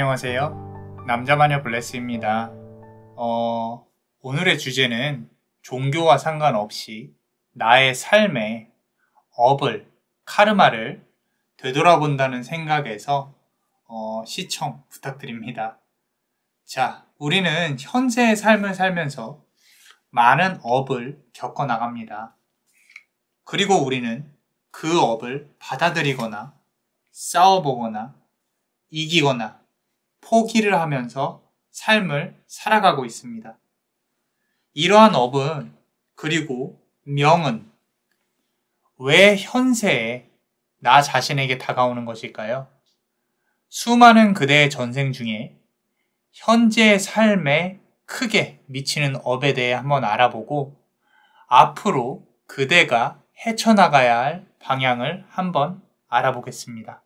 안녕하세요. 남자마녀 블레스입니다. 오늘의 주제는 종교와 상관없이 나의 삶의 업을, 카르마를 되돌아본다는 생각에서 시청 부탁드립니다. 자, 우리는 현재의 삶을 살면서 많은 업을 겪어 나갑니다. 그리고 우리는 그 업을 받아들이거나 싸워보거나 이기거나 포기를 하면서 삶을 살아가고 있습니다. 이러한 업은 그리고 명은 왜 현세에 나 자신에게 다가오는 것일까요? 수많은 그대의 전생 중에 현재의 삶에 크게 미치는 업에 대해 한번 알아보고 앞으로 그대가 헤쳐나가야 할 방향을 한번 알아보겠습니다.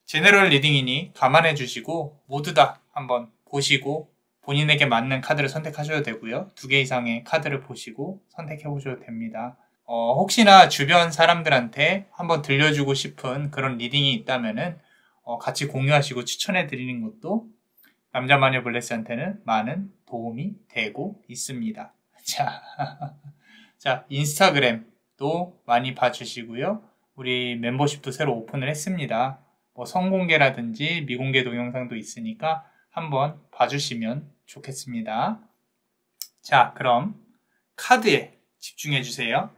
제너럴 리딩이니 감안해 주시고 모두 다 한번 보시고 본인에게 맞는 카드를 선택하셔도 되고요. 2개 이상의 카드를 보시고 선택해 보셔도 됩니다. 혹시나 주변 사람들한테 한번 들려주고 싶은 그런 리딩이 있다면은 같이 공유하시고 추천해 드리는 것도 남자마녀 블레스한테는 많은 도움이 되고 있습니다. 자, 인스타그램도 많이 봐주시고요. 우리 멤버십도 새로 오픈을 했습니다. 성공개라든지 미공개 동영상도 있으니까 한번 봐주시면 좋겠습니다. 자, 그럼 카드에 집중해 주세요.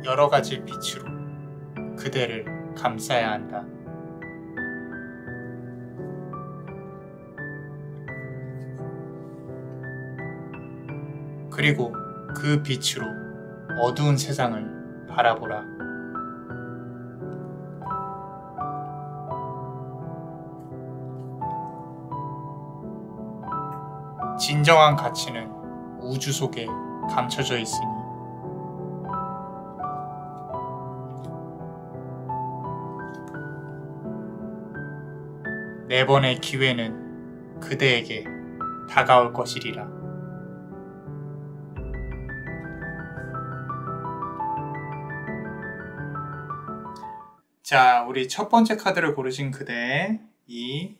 여러 가지 빛으로 그대를 감싸야 한다. 그리고 그 빛으로 어두운 세상을 바라보라. 진정한 가치는 우주 속에 감춰져 있으니 네 번의 기회는 그대에게 다가올 것이리라. 자, 우리 첫 번째 카드를 고르신 그대, 이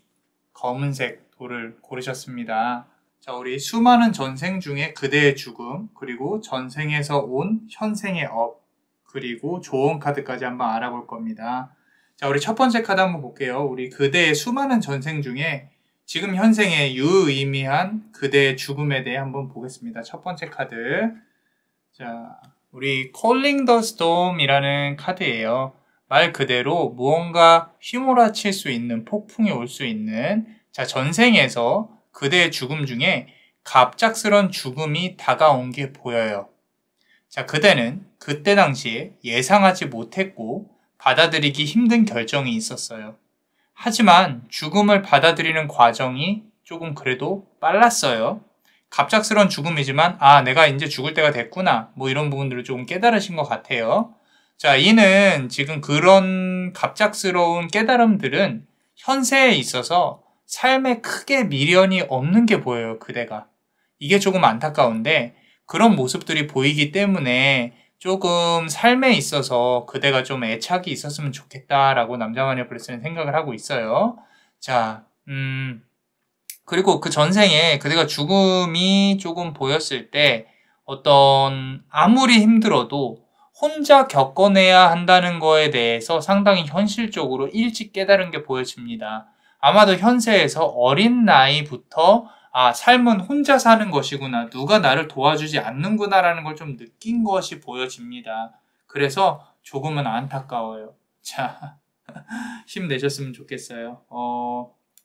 검은색 돌을 고르셨습니다. 자, 우리 수많은 전생 중에 그대의 죽음, 그리고 전생에서 온 현생의 업, 그리고 조언 카드까지 한번 알아볼 겁니다. 자, 우리 첫 번째 카드 한번 볼게요. 우리 그대의 수많은 전생 중에 지금 현생에 유의미한 그대의 죽음에 대해 한번 보겠습니다. 첫 번째 카드. 자, 우리 Calling the Storm이라는 카드예요. 말 그대로 무언가 휘몰아칠 수 있는, 폭풍이 올 수 있는, 자, 전생에서 그대의 죽음 중에 갑작스런 죽음이 다가온 게 보여요. 자, 그대는 그때 당시에 예상하지 못했고 받아들이기 힘든 결정이 있었어요. 하지만 죽음을 받아들이는 과정이 조금 그래도 빨랐어요. 갑작스런 죽음이지만 내가 이제 죽을 때가 됐구나, 뭐 이런 부분들을 조금 깨달으신 것 같아요. 자, 이는 지금 그런 갑작스러운 깨달음들은 현세에 있어서 삶에 크게 미련이 없는 게 보여요, 그대가. 이게 조금 안타까운데 그런 모습들이 보이기 때문에 조금 삶에 있어서 그대가 좀 애착이 있었으면 좋겠다라고 남자마녀 브레스는 생각을 하고 있어요. 자, 그리고 그 전생에 그대가 죽음이 조금 보였을 때 아무리 힘들어도 혼자 겪어내야 한다는 거에 대해서 상당히 현실적으로 일찍 깨달은 게 보여집니다. 아마도 현세에서 어린 나이부터 삶은 혼자 사는 것이구나, 누가 나를 도와주지 않는구나 라는 걸 좀 느낀 것이 보여집니다. 그래서 조금은 안타까워요. 자, 힘내셨으면 좋겠어요.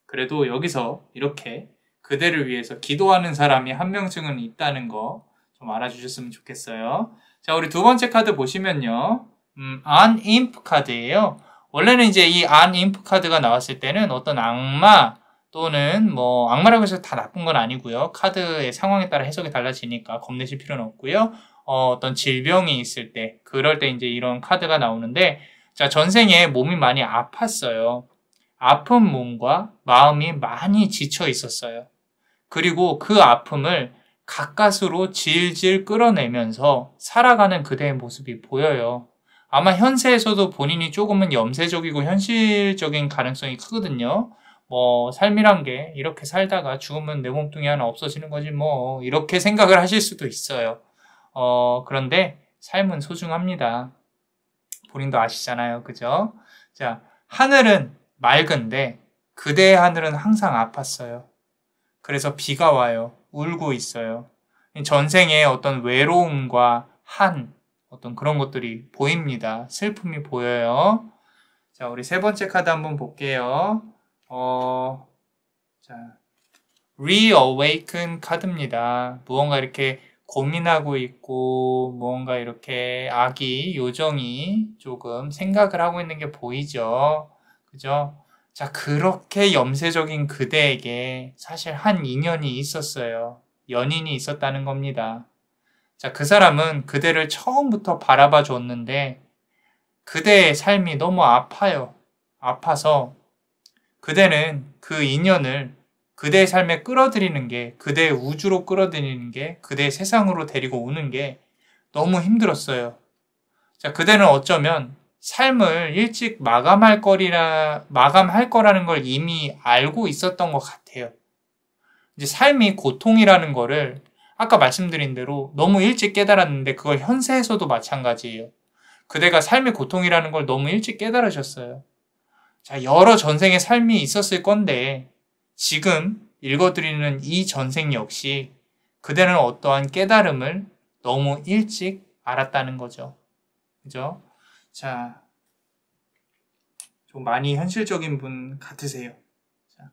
그래도 여기서 이렇게 그대를 위해서 기도하는 사람이 한 명쯤은 있다는 거 좀 알아주셨으면 좋겠어요. 자, 우리 두 번째 카드 보시면요. Unimp 카드예요. 원래는 이제 이 Unimp 카드가 나왔을 때는 어떤 악마 또는 뭐 악마라고 해서 다 나쁜 건 아니고요. 카드의 상황에 따라 해석이 달라지니까 겁내실 필요는 없고요. 어떤 질병이 있을 때, 그럴 때 이제 이런 카드가 나오는데, 자, 전생에 몸이 많이 아팠어요. 아픈 몸과 마음이 많이 지쳐 있었어요. 그리고 그 아픔을 가까스로 질질 끌어내면서 살아가는 그대의 모습이 보여요. 아마 현세에서도 본인이 조금은 염세적이고 현실적인 가능성이 크거든요. 뭐 삶이란 게 이렇게 살다가 죽으면 내 몸뚱이 하나 없어지는 거지 뭐, 이렇게 생각을 하실 수도 있어요. 그런데 삶은 소중합니다. 본인도 아시잖아요, 그죠? 자, 하늘은 맑은데 그대의 하늘은 항상 아팠어요. 그래서 비가 와요. 울고 있어요. 전생에 어떤 외로움과 어떤 그런 것들이 보입니다. 슬픔이 보여요. 자, 우리 세 번째 카드 한번 볼게요. 자, Reawaken 카드입니다. 무언가 이렇게 고민하고 있고, 무언가 이렇게 요정이 조금 생각을 하고 있는 게 보이죠. 그죠? 자, 그렇게 염세적인 그대에게 사실 한 인연이 있었어요. 연인이 있었다는 겁니다. 자, 그 사람은 그대를 처음부터 바라봐 줬는데 그대의 삶이 너무 아파요. 아파서 그대는 그 인연을 그대의 삶에 끌어들이는 게, 그대의 우주로 끌어들이는 게, 그대의 세상으로 데리고 오는 게 너무 힘들었어요. 자, 그대는 어쩌면 삶을 일찍 마감할 거라는 걸 이미 알고 있었던 것 같아요. 이제 삶이 고통이라는 거를 아까 말씀드린 대로 너무 일찍 깨달았는데 그걸 현세에서도 마찬가지예요. 그대가 삶이 고통이라는 걸 너무 일찍 깨달으셨어요. 자, 여러 전생의 삶이 있었을 건데 지금 읽어드리는 이 전생 역시 그대는 어떠한 깨달음을 너무 일찍 알았다는 거죠. 그죠? 자, 좀 많이 현실적인 분 같으세요. 자,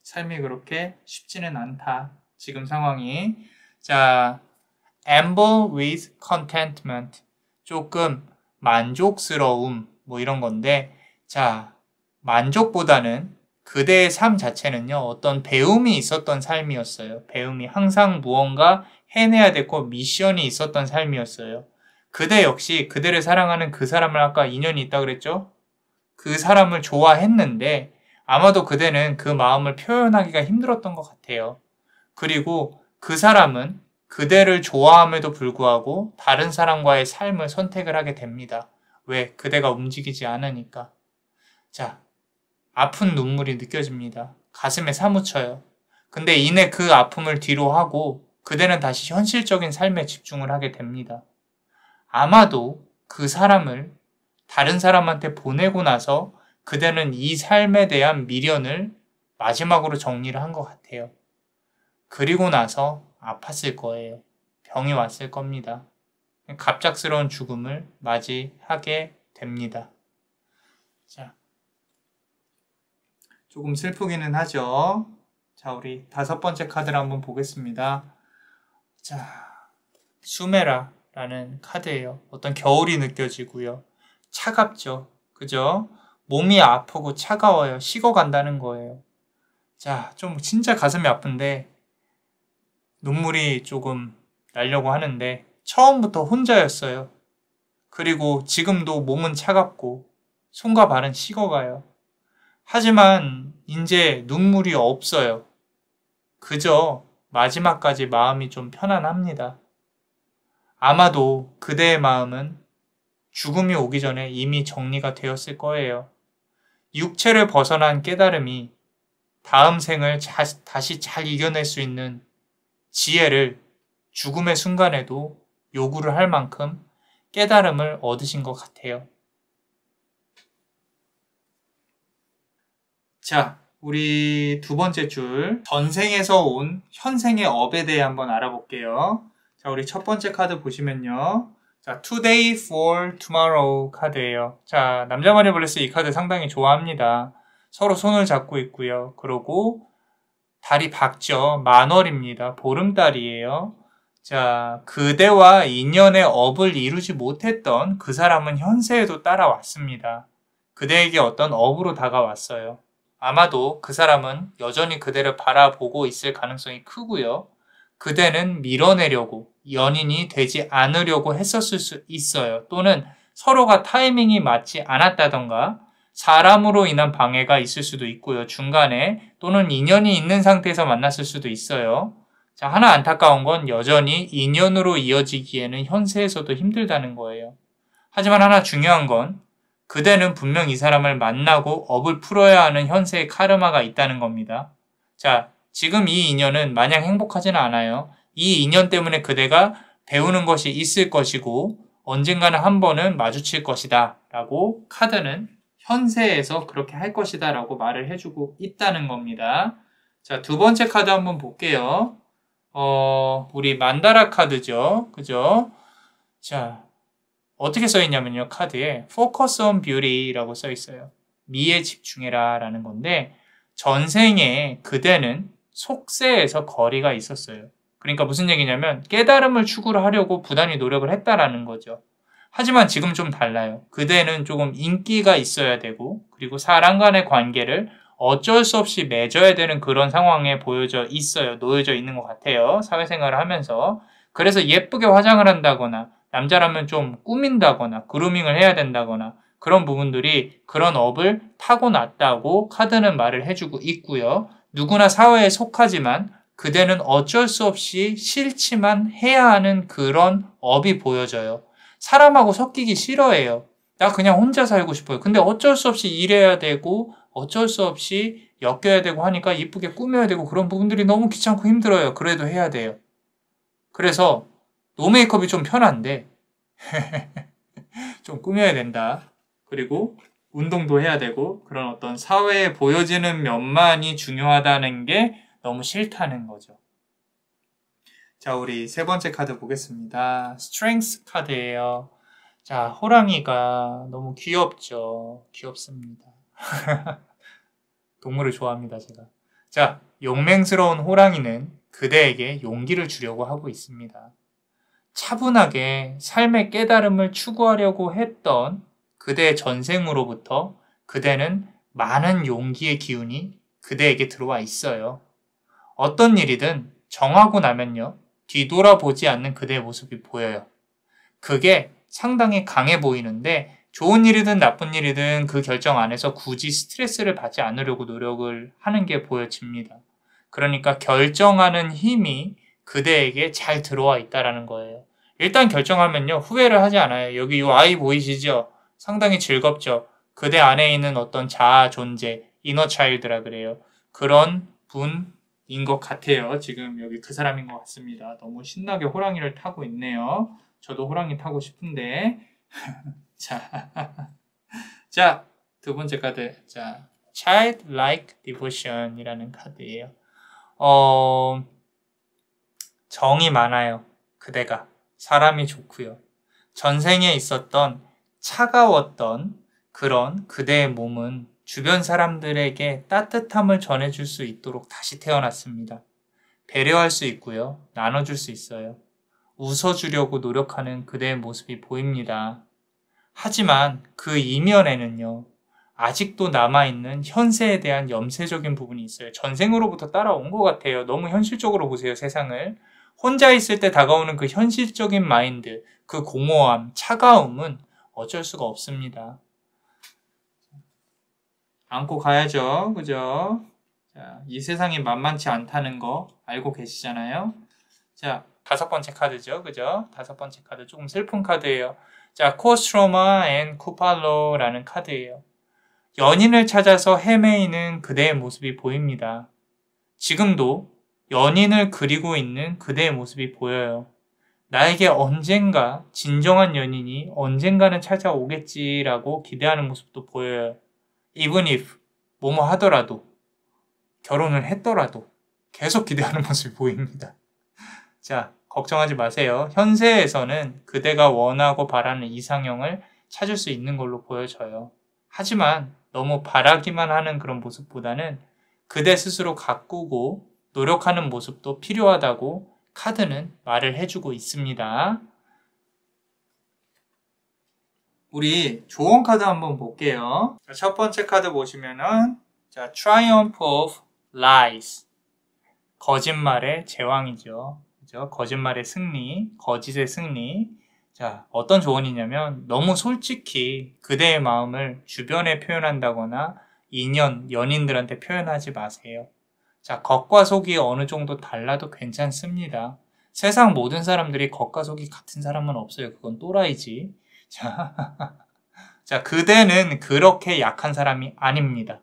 삶이 그렇게 쉽지는 않다. 지금 상황이. 자, amble with contentment. 조금 만족스러움, 뭐 이런 건데, 자, 만족보다는 그대의 삶 자체는요, 어떤 배움이 있었던 삶이었어요. 배움이 항상 무언가 해내야 됐고 미션이 있었던 삶이었어요. 그대 역시 그대를 사랑하는 그 사람을 아까 인연이 있다 그랬죠? 그 사람을 좋아했는데 아마도 그대는 그 마음을 표현하기가 힘들었던 것 같아요. 그리고 그 사람은 그대를 좋아함에도 불구하고 다른 사람과의 삶을 선택을 하게 됩니다. 왜? 그대가 움직이지 않으니까. 자, 아픈 눈물이 느껴집니다. 가슴에 사무쳐요. 근데 이내 그 아픔을 뒤로 하고 그대는 다시 현실적인 삶에 집중을 하게 됩니다. 아마도 그 사람을 다른 사람한테 보내고 나서 그대는 이 삶에 대한 미련을 마지막으로 정리를 한 것 같아요. 그리고 나서 아팠을 거예요. 병이 왔을 겁니다. 갑작스러운 죽음을 맞이하게 됩니다. 자, 조금 슬프기는 하죠. 자, 우리 5번째 카드를 한번 보겠습니다. 자, 수메라라는 카드예요. 어떤 겨울이 느껴지고요. 차갑죠. 그죠? 몸이 아프고 차가워요. 식어간다는 거예요. 자, 좀 진짜 가슴이 아픈데 눈물이 조금 나려고 하는데 처음부터 혼자였어요. 그리고 지금도 몸은 차갑고 손과 발은 식어가요. 하지만 이제 눈물이 없어요. 그저 마지막까지 마음이 좀 편안합니다. 아마도 그대의 마음은 죽음이 오기 전에 이미 정리가 되었을 거예요. 육체를 벗어난 깨달음이 다음 생을 다시 잘 이겨낼 수 있는 지혜를 죽음의 순간에도 요구를 할 만큼 깨달음을 얻으신 것 같아요. 자, 우리 2번째 줄, 전생에서 온 현생의 업에 대해 한번 알아볼게요. 자, 우리 첫 번째 카드 보시면요. 자, Today for Tomorrow 카드예요. 자, 남자 마니블레스 이 카드 상당히 좋아합니다. 서로 손을 잡고 있고요. 그리고 달이 밝죠. 만월입니다. 보름달이에요. 자, 그대와 인연의 업을 이루지 못했던 그 사람은 현세에도 따라왔습니다. 그대에게 어떤 업으로 다가왔어요. 아마도 그 사람은 여전히 그대를 바라보고 있을 가능성이 크고요. 그대는 밀어내려고, 연인이 되지 않으려고 했었을 수 있어요. 또는 서로가 타이밍이 맞지 않았다던가 사람으로 인한 방해가 있을 수도 있고요. 중간에 또는 인연이 있는 상태에서 만났을 수도 있어요. 자, 하나 안타까운 건 여전히 인연으로 이어지기에는 현세에서도 힘들다는 거예요. 하지만 하나 중요한 건 그대는 분명 이 사람을 만나고 업을 풀어야 하는 현세의 카르마가 있다는 겁니다. 자, 지금 이 인연은 마냥 행복하지는 않아요. 이 인연 때문에 그대가 배우는 것이 있을 것이고 언젠가는 한 번은 마주칠 것이다 라고 카드는 현세에서 그렇게 할 것이다 라고 말을 해주고 있다는 겁니다. 자, 2번째 카드 한번 볼게요. 우리 만다라 카드죠. 그죠? 자, 어떻게 써있냐면요. 카드에 Focus on Beauty라고 써있어요. 미에 집중해라 라는 건데 전생에 그대는 속세에서 거리가 있었어요. 그러니까 무슨 얘기냐면 깨달음을 추구를 하려고 부단히 노력을 했다라는 거죠. 하지만 지금 좀 달라요. 그대는 조금 인기가 있어야 되고 그리고 사람 간의 관계를 어쩔 수 없이 맺어야 되는 그런 상황에 놓여져 있는 것 같아요. 사회생활을 하면서. 그래서 예쁘게 화장을 한다거나 남자라면 좀 꾸민다거나 그루밍을 해야 된다거나 그런 부분들이 그런 업을 타고났다고 카드는 말을 해주고 있고요. 누구나 사회에 속하지만 그대는 어쩔 수 없이 싫지만 해야 하는 그런 업이 보여져요. 사람하고 섞이기 싫어해요. 나 그냥 혼자 살고 싶어요. 근데 어쩔 수 없이 일해야 되고 어쩔 수 없이 엮여야 되고 하니까 이쁘게 꾸며야 되고 그런 부분들이 너무 귀찮고 힘들어요. 그래도 해야 돼요. 그래서 노메이크업이 좀 편한데 좀 꾸며야 된다. 그리고 운동도 해야 되고 그런 어떤 사회에 보여지는 면만이 중요하다는 게 너무 싫다는 거죠. 자, 우리 3번째 카드 보겠습니다. Strength 카드예요. 자, 호랑이가 너무 귀엽죠. 귀엽습니다. 동물을 좋아합니다, 제가. 자, 용맹스러운 호랑이는 그대에게 용기를 주려고 하고 있습니다. 차분하게 삶의 깨달음을 추구하려고 했던 그대의 전생으로부터 그대는 많은 용기의 기운이 그대에게 들어와 있어요. 어떤 일이든 정하고 나면요, 뒤돌아보지 않는 그대의 모습이 보여요. 그게 상당히 강해 보이는데 좋은 일이든 나쁜 일이든 그 결정 안에서 굳이 스트레스를 받지 않으려고 노력을 하는 게 보여집니다. 그러니까 결정하는 힘이 그대에게 잘 들어와 있다는 거예요. 일단 결정하면요, 후회를 하지 않아요. 여기 이 아이 보이시죠? 상당히 즐겁죠? 그대 안에 있는 어떤 자아 존재, 이너 차일드라 그래요. 그런 분인 것 같아요. 지금 여기 그 사람인 것 같습니다. 너무 신나게 호랑이를 타고 있네요. 저도 호랑이 타고 싶은데. 자, 두 번째 카드. 자, Childlike Devotion이라는 카드예요. 정이 많아요. 그대가. 사람이 좋고요. 전생에 있었던 차가웠던 그런 그대의 몸은 주변 사람들에게 따뜻함을 전해줄 수 있도록 다시 태어났습니다. 배려할 수 있고요. 나눠줄 수 있어요. 웃어주려고 노력하는 그대의 모습이 보입니다. 하지만 그 이면에는요, 아직도 남아있는 현세에 대한 염세적인 부분이 있어요. 전생으로부터 따라온 것 같아요. 너무 현실적으로 보세요, 세상을. 혼자 있을 때 다가오는 그 현실적인 마인드, 그 공허함, 차가움은 어쩔 수가 없습니다. 안고 가야죠. 그죠? 자, 이 세상이 만만치 않다는 거 알고 계시잖아요. 자, 다섯 번째 카드죠. 그죠? 다섯 번째 카드 조금 슬픈 카드예요. 자, 코스트로마 앤 쿠팔로라는 카드예요. 연인을 찾아서 헤매이는 그대의 모습이 보입니다. 지금도 연인을 그리고 있는 그대의 모습이 보여요. 나에게 언젠가 진정한 연인이 언젠가는 찾아오겠지라고 기대하는 모습도 보여요. Even if 뭐뭐 하더라도 결혼을 했더라도 계속 기대하는 모습이 보입니다. 자, 걱정하지 마세요. 현세에서는 그대가 원하고 바라는 이상형을 찾을 수 있는 걸로 보여져요. 하지만 너무 바라기만 하는 그런 모습보다는 그대 스스로 가꾸고 노력하는 모습도 필요하다고 카드는 말을 해주고 있습니다. 우리 조언 카드 한번 볼게요. 첫 번째 카드 보시면은 자, Triumph of Lies. 거짓말의 제왕이죠. 그죠? 거짓말의 승리, 거짓의 승리. 자, 어떤 조언이냐면 너무 솔직히 그대의 마음을 주변에 표현한다거나 인연, 연인들한테 표현하지 마세요. 자, 겉과 속이 어느 정도 달라도 괜찮습니다. 세상 모든 사람들이 겉과 속이 같은 사람은 없어요. 그건 또라이지. 자, 그대는 그렇게 약한 사람이 아닙니다.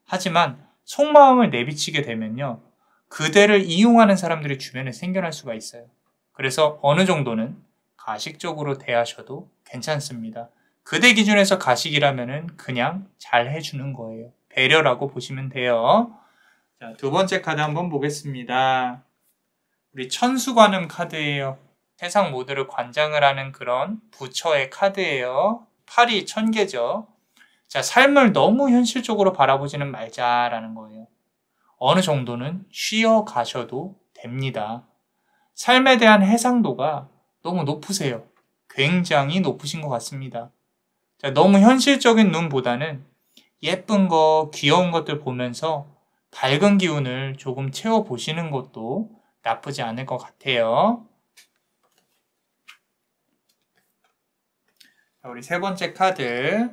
하지만 속마음을 내비치게 되면요, 그대를 이용하는 사람들이 주변에 생겨날 수가 있어요. 그래서 어느 정도는 가식적으로 대하셔도 괜찮습니다. 그대 기준에서 가식이라면은 그냥 잘 해주는 거예요. 배려라고 보시면 돼요. 자, 두 번째 카드 한번 보겠습니다. 우리 천수관음 카드예요. 세상 모두를 관장을 하는 그런 부처의 카드예요. 팔이 1000개죠. 자, 삶을 너무 현실적으로 바라보지는 말자라는 거예요. 어느 정도는 쉬어 가셔도 됩니다. 삶에 대한 해상도가 너무 높으세요. 굉장히 높으신 것 같습니다. 자, 너무 현실적인 눈보다는 예쁜 거, 귀여운 것들 보면서 밝은 기운을 조금 채워보시는 것도 나쁘지 않을 것 같아요. 자, 우리 세 번째 카드.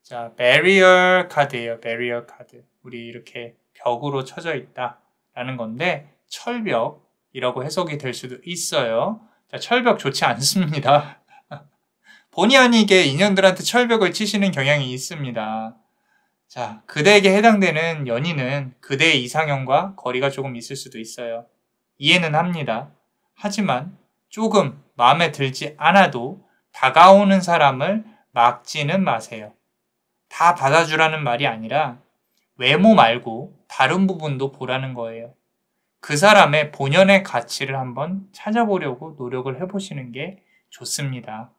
자, barrier 카드예요. barrier 카드. 우리 이렇게 벽으로 쳐져 있다라는 건데 철벽이라고 해석이 될 수도 있어요. 자, 철벽 좋지 않습니다. 본의 아니게 인연들한테 철벽을 치시는 경향이 있습니다. 자, 그대에게 해당되는 연인은 그대의 이상형과 거리가 조금 있을 수도 있어요. 이해는 합니다. 하지만 조금 마음에 들지 않아도 다가오는 사람을 막지는 마세요. 다 받아주라는 말이 아니라 외모 말고 다른 부분도 보라는 거예요. 그 사람의 본연의 가치를 한번 찾아보려고 노력을 해보시는 게 좋습니다.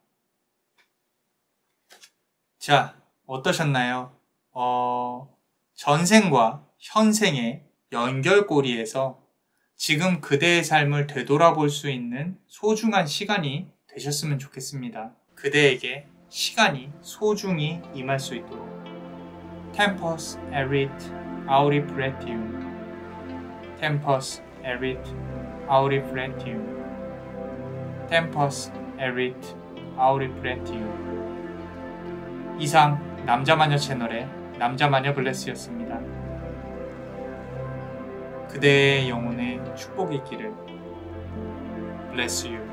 자, 어떠셨나요? 전생과 현생의 연결고리에서 지금 그대의 삶을 되돌아볼 수 있는 소중한 시간이 되셨으면 좋겠습니다. 그대에게 시간이 소중히 임할 수 있도록. Tempus erit auri pretium. Tempus erit auri pretium. Tempus erit auri pretium. 이상 남자마녀 채널의 남자마녀 블레스였습니다. 그대의 영혼에 축복이 있기를. Bless you.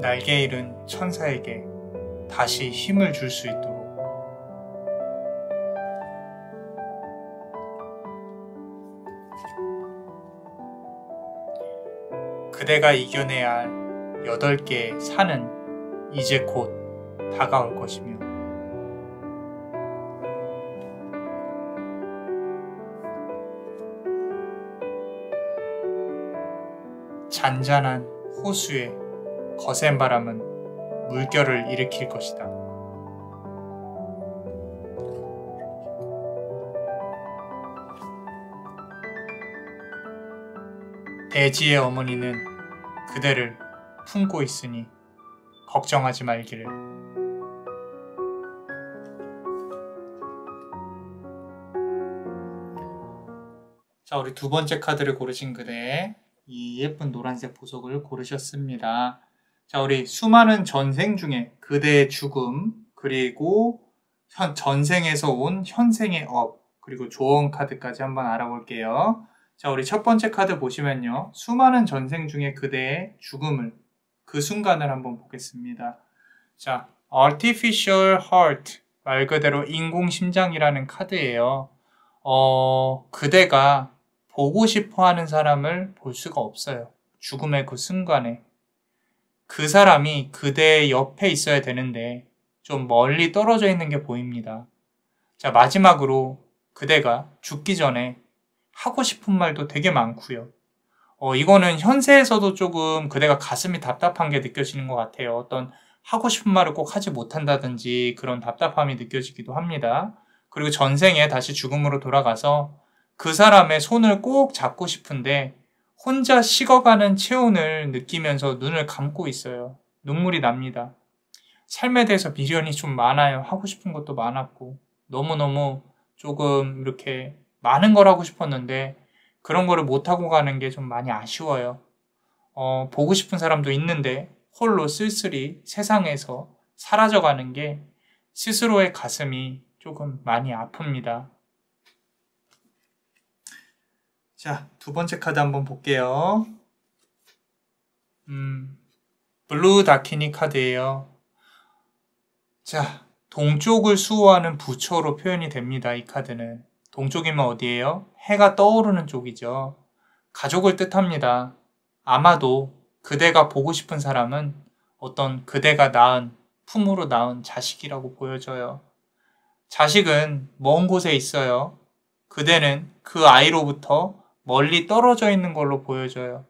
날개 잃은 천사에게 다시 힘을 줄 수 있도록. 그대가 이겨내야 할 8개의 산은 이제 곧 다가올 것이며, 잔잔한 호수에 거센 바람은 물결을 일으킬 것이다. 대지의 어머니는 그대를 품고 있으니 걱정하지 말기를. 자, 우리 두 번째 카드를 고르신 그대, 이 예쁜 노란색 보석을 고르셨습니다. 자, 우리 수많은 전생 중에 그대의 죽음, 그리고 전생에서 온 현생의 업, 그리고 조언 카드까지 한번 알아볼게요. 자, 우리 첫 번째 카드 보시면요. 수많은 전생 중에 그대의 죽음을, 그 순간을 한번 보겠습니다. 자, Artificial Heart, 말 그대로 인공심장이라는 카드예요. 그대가 보고 싶어 하는 사람을 볼 수가 없어요. 죽음의 그 순간에. 그 사람이 그대의 옆에 있어야 되는데 좀 멀리 떨어져 있는 게 보입니다. 자, 마지막으로 그대가 죽기 전에 하고 싶은 말도 되게 많고요. 이거는 현세에서도 조금 그대가 가슴이 답답한 게 느껴지는 것 같아요. 어떤 하고 싶은 말을 꼭 하지 못한다든지 그런 답답함이 느껴지기도 합니다. 그리고 전생에 다시 죽음으로 돌아가서 그 사람의 손을 꼭 잡고 싶은데 혼자 식어가는 체온을 느끼면서 눈을 감고 있어요. 눈물이 납니다. 삶에 대해서 미련이 좀 많아요. 하고 싶은 것도 많았고 너무너무 조금 이렇게 많은 걸 하고 싶었는데 그런 거를 못하고 가는 게 좀 많이 아쉬워요. 보고 싶은 사람도 있는데 홀로 쓸쓸히 세상에서 사라져가는 게 스스로의 가슴이 조금 많이 아픕니다. 자, 두 번째 카드 한번 볼게요. 블루 다키니 카드예요. 자, 동쪽을 수호하는 부처로 표현이 됩니다. 이 카드는. 동쪽이면 어디예요? 해가 떠오르는 쪽이죠. 가족을 뜻합니다. 아마도 그대가 보고 싶은 사람은 어떤 그대가 낳은, 품으로 낳은 자식이라고 보여져요. 자식은 먼 곳에 있어요. 그대는 그 아이로부터 멀리 떨어져 있는 걸로 보여져요.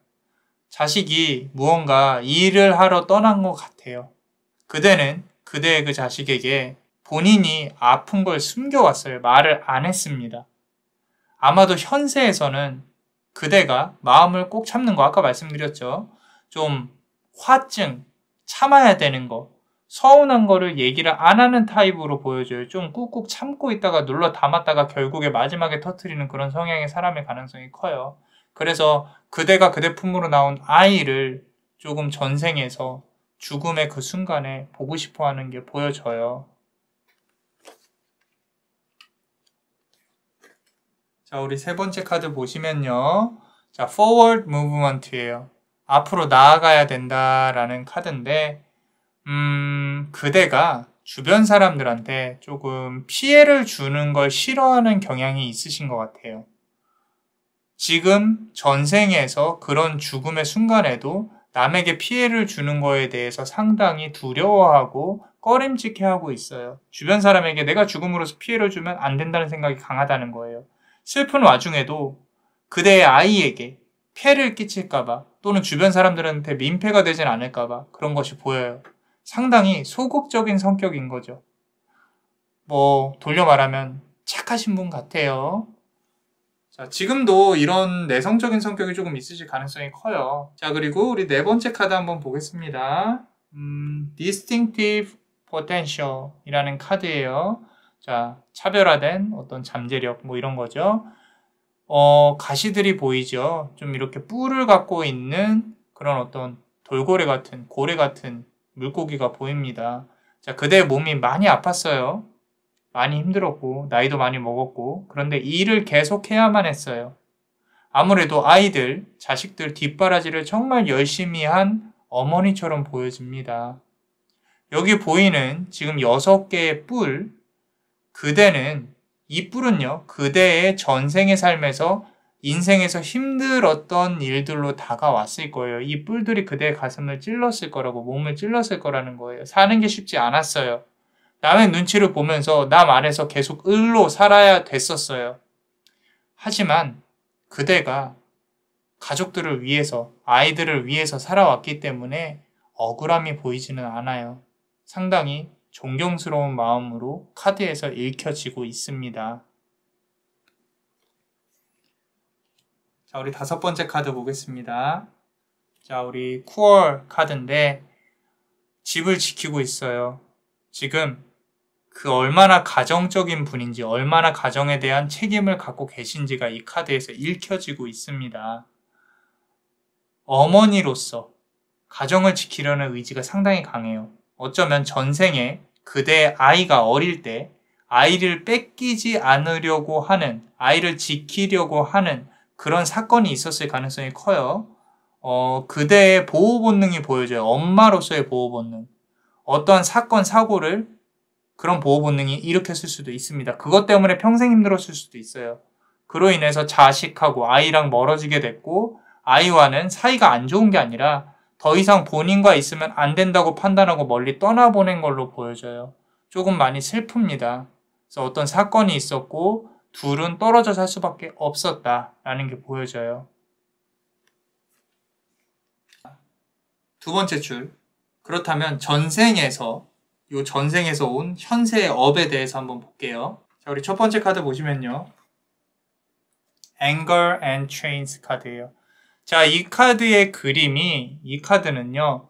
자식이 무언가 일을 하러 떠난 것 같아요. 그대는 그대의 그 자식에게 본인이 아픈 걸 숨겨왔어요. 말을 안 했습니다. 아마도 현세에서는 그대가 마음을 꼭 참는 거, 아까 말씀드렸죠. 좀 화증, 참아야 되는 거, 서운한 거를 얘기를 안 하는 타입으로 보여줘요. 좀 꾹꾹 참고 있다가 눌러 담았다가 결국에 마지막에 터뜨리는 그런 성향의 사람의 가능성이 커요. 그래서 그대가 그대 품으로 나온 아이를 조금 전생에서 죽음의 그 순간에 보고 싶어 하는 게 보여져요. 자, 우리 세 번째 카드 보시면요. 자, forward movement예요. 앞으로 나아가야 된다라는 카드인데, 그대가 주변 사람들한테 조금 피해를 주는 걸 싫어하는 경향이 있으신 것 같아요. 지금 전생에서 그런 죽음의 순간에도 남에게 피해를 주는 거에 대해서 상당히 두려워하고 꺼림칙해하고 있어요. 주변 사람에게 내가 죽음으로써 피해를 주면 안 된다는 생각이 강하다는 거예요. 슬픈 와중에도 그대의 아이에게 폐를 끼칠까봐 또는 주변 사람들한테 민폐가 되진 않을까봐 그런 것이 보여요. 상당히 소극적인 성격인 거죠. 돌려 말하면 착하신 분 같아요. 자, 지금도 이런 내성적인 성격이 조금 있으실 가능성이 커요. 자, 그리고 우리 네 번째 카드 한번 보겠습니다. Distinctive Potential 이라는 카드예요. 자, 차별화된 어떤 잠재력 이런 거죠. 가시들이 보이죠. 좀 이렇게 뿔을 갖고 있는 그런 어떤 돌고래 같은, 고래 같은 물고기가 보입니다. 자, 그대의 몸이 많이 아팠어요. 많이 힘들었고 나이도 많이 먹었고 그런데 이 일을 계속 해야만 했어요. 아무래도 아이들, 자식들 뒷바라지를 정말 열심히 한 어머니처럼 보여집니다. 여기 보이는 지금 6개의 뿔, 그대는 이 뿔은요, 그대의 전생의 삶에서 인생에서 힘들었던 일들로 다가왔을 거예요. 이 뿔들이 그대의 가슴을 찔렀을 거라고, 몸을 찔렀을 거라는 거예요. 사는 게 쉽지 않았어요. 남의 눈치를 보면서 남 안에서 계속 을로 살아야 됐었어요. 하지만 그대가 가족들을 위해서, 아이들을 위해서 살아왔기 때문에 억울함이 보이지는 않아요. 상당히 존경스러운 마음으로 카드에서 읽혀지고 있습니다. 자, 우리 5번째 카드 보겠습니다. 자, 우리 쿠얼 카드인데 집을 지키고 있어요. 지금 그 얼마나 가정적인 분인지, 얼마나 가정에 대한 책임을 갖고 계신지가 이 카드에서 읽혀지고 있습니다. 어머니로서 가정을 지키려는 의지가 상당히 강해요. 어쩌면 전생에 그대의 아이가 어릴 때 아이를 뺏기지 않으려고 하는, 아이를 지키려고 하는 그런 사건이 있었을 가능성이 커요. 그대의 보호 본능이 보여져요. 엄마로서의 보호 본능. 어떠한 사건, 사고를 그런 보호 본능이 일으켰을 수도 있습니다. 그것 때문에 평생 힘들었을 수도 있어요. 그로 인해서 자식하고 아이랑 멀어지게 됐고 아이와는 사이가 안 좋은 게 아니라 더 이상 본인과 있으면 안 된다고 판단하고 멀리 떠나보낸 걸로 보여져요. 조금 많이 슬픕니다. 그래서 어떤 사건이 있었고 둘은 떨어져 살 수밖에 없었다라는 게 보여져요. 두 번째 줄. 그렇다면 전생에서 온 현세의 업에 대해서 한번 볼게요. 자, 우리 첫 번째 카드 보시면요. Anger and Chains 카드예요. 자, 이 카드의 그림이, 이 카드는요,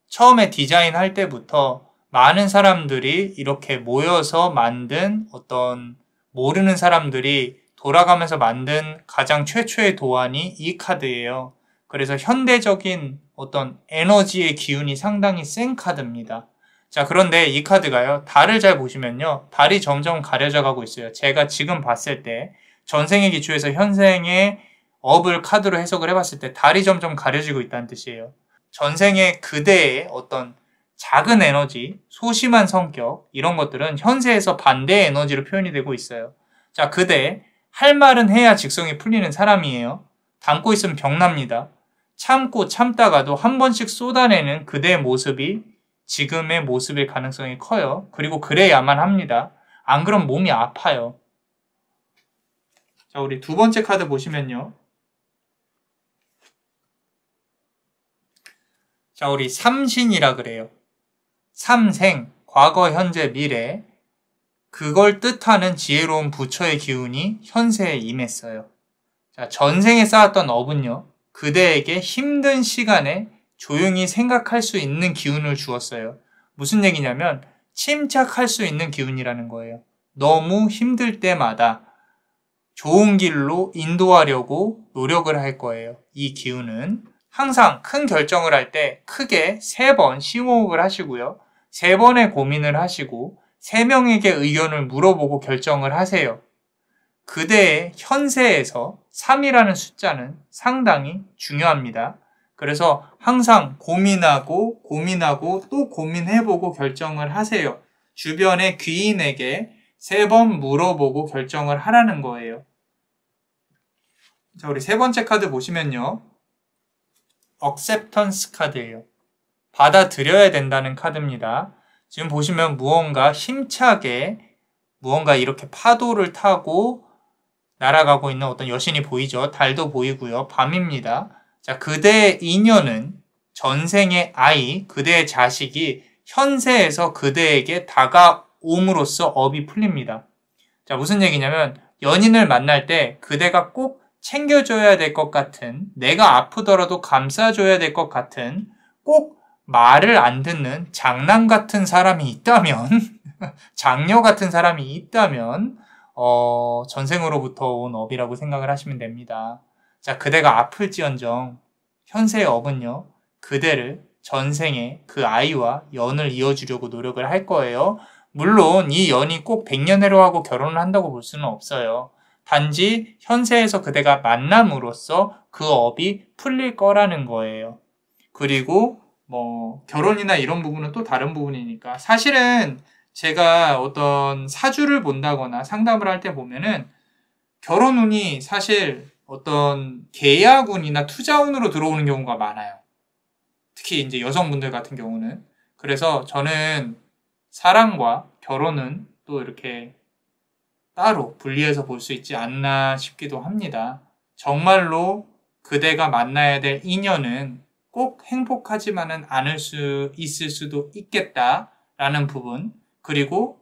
처음에 디자인할 때부터 많은 사람들이 이렇게 모여서 만든 어떤 모르는 사람들이 돌아가면서 만든 가장 최초의 도안이 이 카드예요. 그래서 현대적인 어떤 에너지의 기운이 상당히 센 카드입니다. 자, 그런데 이 카드가요, 달을 잘 보시면요, 달이 점점 가려져 가고 있어요. 제가 지금 봤을 때 전생의 기초에서 현생의 업을 카드로 해석을 해봤을 때 달이 점점 가려지고 있다는 뜻이에요. 전생의 그대의 어떤 작은 에너지, 소심한 성격, 이런 것들은 현세에서 반대의 에너지로 표현이 되고 있어요. 자, 그대 할 말은 해야 직성이 풀리는 사람이에요. 담고 있으면 병납니다. 참고 참다가도 한 번씩 쏟아내는 그대의 모습이 지금의 모습일 가능성이 커요. 그리고 그래야만 합니다. 안 그럼 몸이 아파요. 자, 우리 두 번째 카드 보시면요. 자, 우리 삼신이라 그래요. 삼생, 과거, 현재, 미래. 그걸 뜻하는 지혜로운 부처의 기운이 현세에 임했어요. 자, 전생에 쌓았던 업은요, 그대에게 힘든 시간에 조용히 생각할 수 있는 기운을 주었어요. 무슨 얘기냐면 침착할 수 있는 기운이라는 거예요. 너무 힘들 때마다 좋은 길로 인도하려고 노력을 할 거예요. 이 기운은 항상 큰 결정을 할 때 크게 3번 심호흡을 하시고요. 3번의 고민을 하시고 3명에게 의견을 물어보고 결정을 하세요. 그대의 현세에서 3이라는 숫자는 상당히 중요합니다. 그래서 항상 고민하고 또 고민해보고 결정을 하세요. 주변의 귀인에게 3번 물어보고 결정을 하라는 거예요. 자, 우리 3번째 카드 보시면요. acceptance 카드예요. 받아들여야 된다는 카드입니다. 지금 보시면 무언가 힘차게 무언가 이렇게 파도를 타고 날아가고 있는 어떤 여신이 보이죠. 달도 보이고요. 밤입니다. 자, 그대의 인연은 전생의 아이, 그대의 자식이 현세에서 그대에게 다가옴으로써 업이 풀립니다. 자, 무슨 얘기냐면 연인을 만날 때 그대가 꼭 챙겨줘야 될 것 같은, 내가 아프더라도 감싸줘야 될 것 같은, 꼭 말을 안 듣는 장남 같은 사람이 있다면 장녀 같은 사람이 있다면 전생으로부터 온 업이라고 생각을 하시면 됩니다. 자, 그대가 아플지언정 현세의 업은요, 그대를 전생에 그 아이와 연을 이어주려고 노력을 할 거예요. 물론 이 연이 꼭 백년해로하고 결혼을 한다고 볼 수는 없어요. 단지 현세에서 그대가 만남으로써 그 업이 풀릴 거라는 거예요. 그리고 결혼이나 이런 부분은 또 다른 부분이니까 사실은 제가 어떤 사주를 본다거나 상담을 할 때 보면은 결혼운이 사실 어떤 계약운이나 투자운으로 들어오는 경우가 많아요. 특히 이제 여성분들 같은 경우는. 그래서 저는 사랑과 결혼은 또 이렇게 따로 분리해서 볼 수 있지 않나 싶기도 합니다. 정말로 그대가 만나야 될 인연은 꼭 행복하지만은 않을 수 있을 수도 있겠다라는 부분, 그리고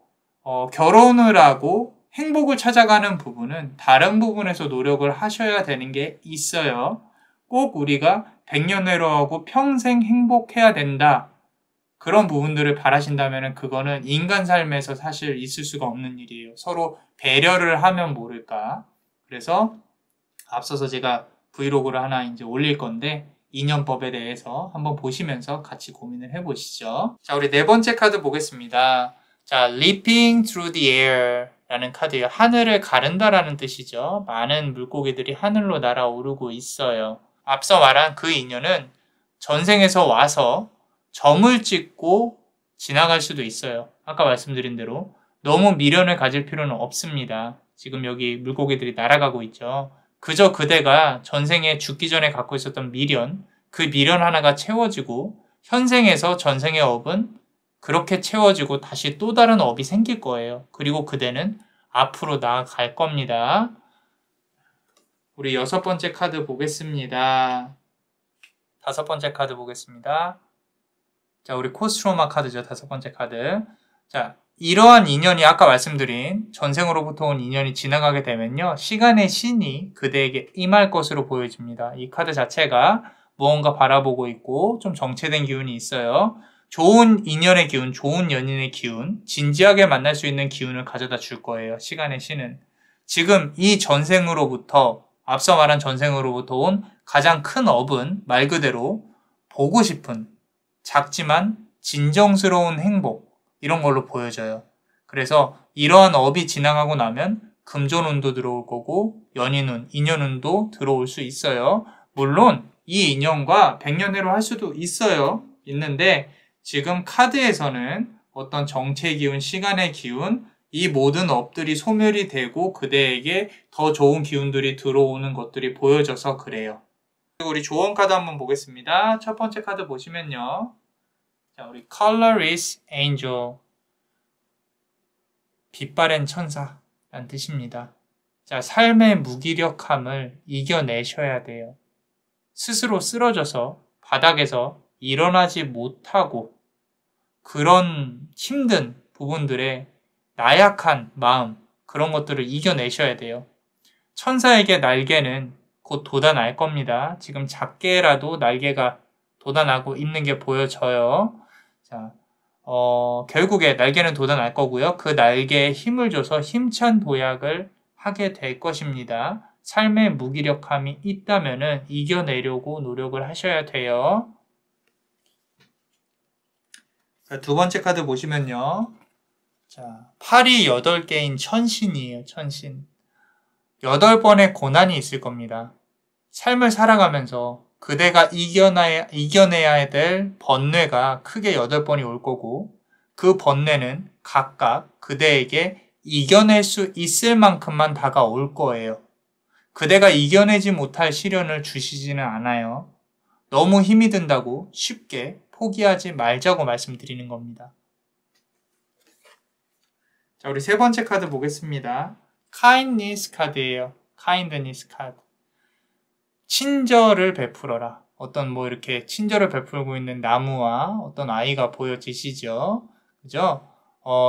결혼을 하고 행복을 찾아가는 부분은 다른 부분에서 노력을 하셔야 되는 게 있어요. 꼭 우리가 백년해로하고 평생 행복해야 된다. 그런 부분들을 바라신다면 그거는 인간 삶에서 사실 있을 수가 없는 일이에요. 서로 배려를 하면 모를까. 그래서 앞서서 제가 브이로그를 하나 이제 올릴 건데 인연법에 대해서 한번 보시면서 같이 고민을 해보시죠. 자, 우리 4번째 카드 보겠습니다. 자, leaping through the air 라는 카드예요. 하늘을 가른다라는 뜻이죠. 많은 물고기들이 하늘로 날아오르고 있어요. 앞서 말한 그 인연은 전생에서 와서 점을 찍고 지나갈 수도 있어요. 아까 말씀드린 대로 너무 미련을 가질 필요는 없습니다. 지금 여기 물고기들이 날아가고 있죠. 그저 그대가 전생에 죽기 전에 갖고 있었던 미련, 그 미련 하나가 채워지고 현생에서 전생의 업은 그렇게 채워지고 다시 또 다른 업이 생길 거예요. 그리고 그대는 앞으로 나아갈 겁니다. 우리 6번째 카드 보겠습니다. 5번째 카드 보겠습니다. 자, 우리 코스트로마 카드죠. 5번째 카드. 자, 이러한 인연이 아까 말씀드린 전생으로부터 온 인연이 지나가게 되면요. 시간의 신이 그대에게 임할 것으로 보여집니다. 이 카드 자체가 무언가 바라보고 있고 좀 정체된 기운이 있어요. 좋은 인연의 기운, 좋은 연인의 기운, 진지하게 만날 수 있는 기운을 가져다 줄 거예요. 시간의 신은. 지금 이 전생으로부터, 앞서 말한 전생으로부터 온 가장 큰 업은 말 그대로 보고 싶은 작지만 진정스러운 행복, 이런 걸로 보여져요. 그래서 이러한 업이 지나가고 나면 금전운도 들어올 거고 연인운, 인연운도 들어올 수 있어요. 물론 이 인연과 백년해로 할 수도 있는데 지금 카드에서는 어떤 정체의 기운, 시간의 기운, 이 모든 업들이 소멸이 되고 그대에게 더 좋은 기운들이 들어오는 것들이 보여져서 그래요. 그리고 우리 조언 카드 한번 보겠습니다. 첫 번째 카드 보시면요. 자, 우리 Colorist Angel, 빛바랜 천사라는 뜻입니다. 자, 삶의 무기력함을 이겨내셔야 돼요. 스스로 쓰러져서 바닥에서 일어나지 못하고 그런 힘든 부분들의 나약한 마음, 그런 것들을 이겨내셔야 돼요. 천사에게 날개는 곧 돋아날 겁니다. 지금 작게라도 날개가 돋아나고 있는 게 보여져요. 자, 결국에 날개는 돋아날 거고요. 그 날개에 힘을 줘서 힘찬 도약을 하게 될 것입니다. 삶의 무기력함이 있다면은 이겨내려고 노력을 하셔야 돼요. 두 번째 카드 보시면요. 자, 팔이 8개인 천신이에요. 천신. 8번의 고난이 있을 겁니다. 삶을 살아가면서 그대가 이겨내야 될 번뇌가 크게 8번이 올 거고, 그 번뇌는 각각 그대에게 이겨낼 수 있을 만큼만 다가올 거예요. 그대가 이겨내지 못할 시련을 주시지는 않아요. 너무 힘이 든다고 쉽게 포기하지 말자고 말씀드리는 겁니다. 자, 우리 세 번째 카드 보겠습니다. kindness 카드예요. kindness 카드. 친절을 베풀어라. 어떤 이렇게 친절을 베풀고 있는 나무와 어떤 아이가 보여지시죠? 그죠?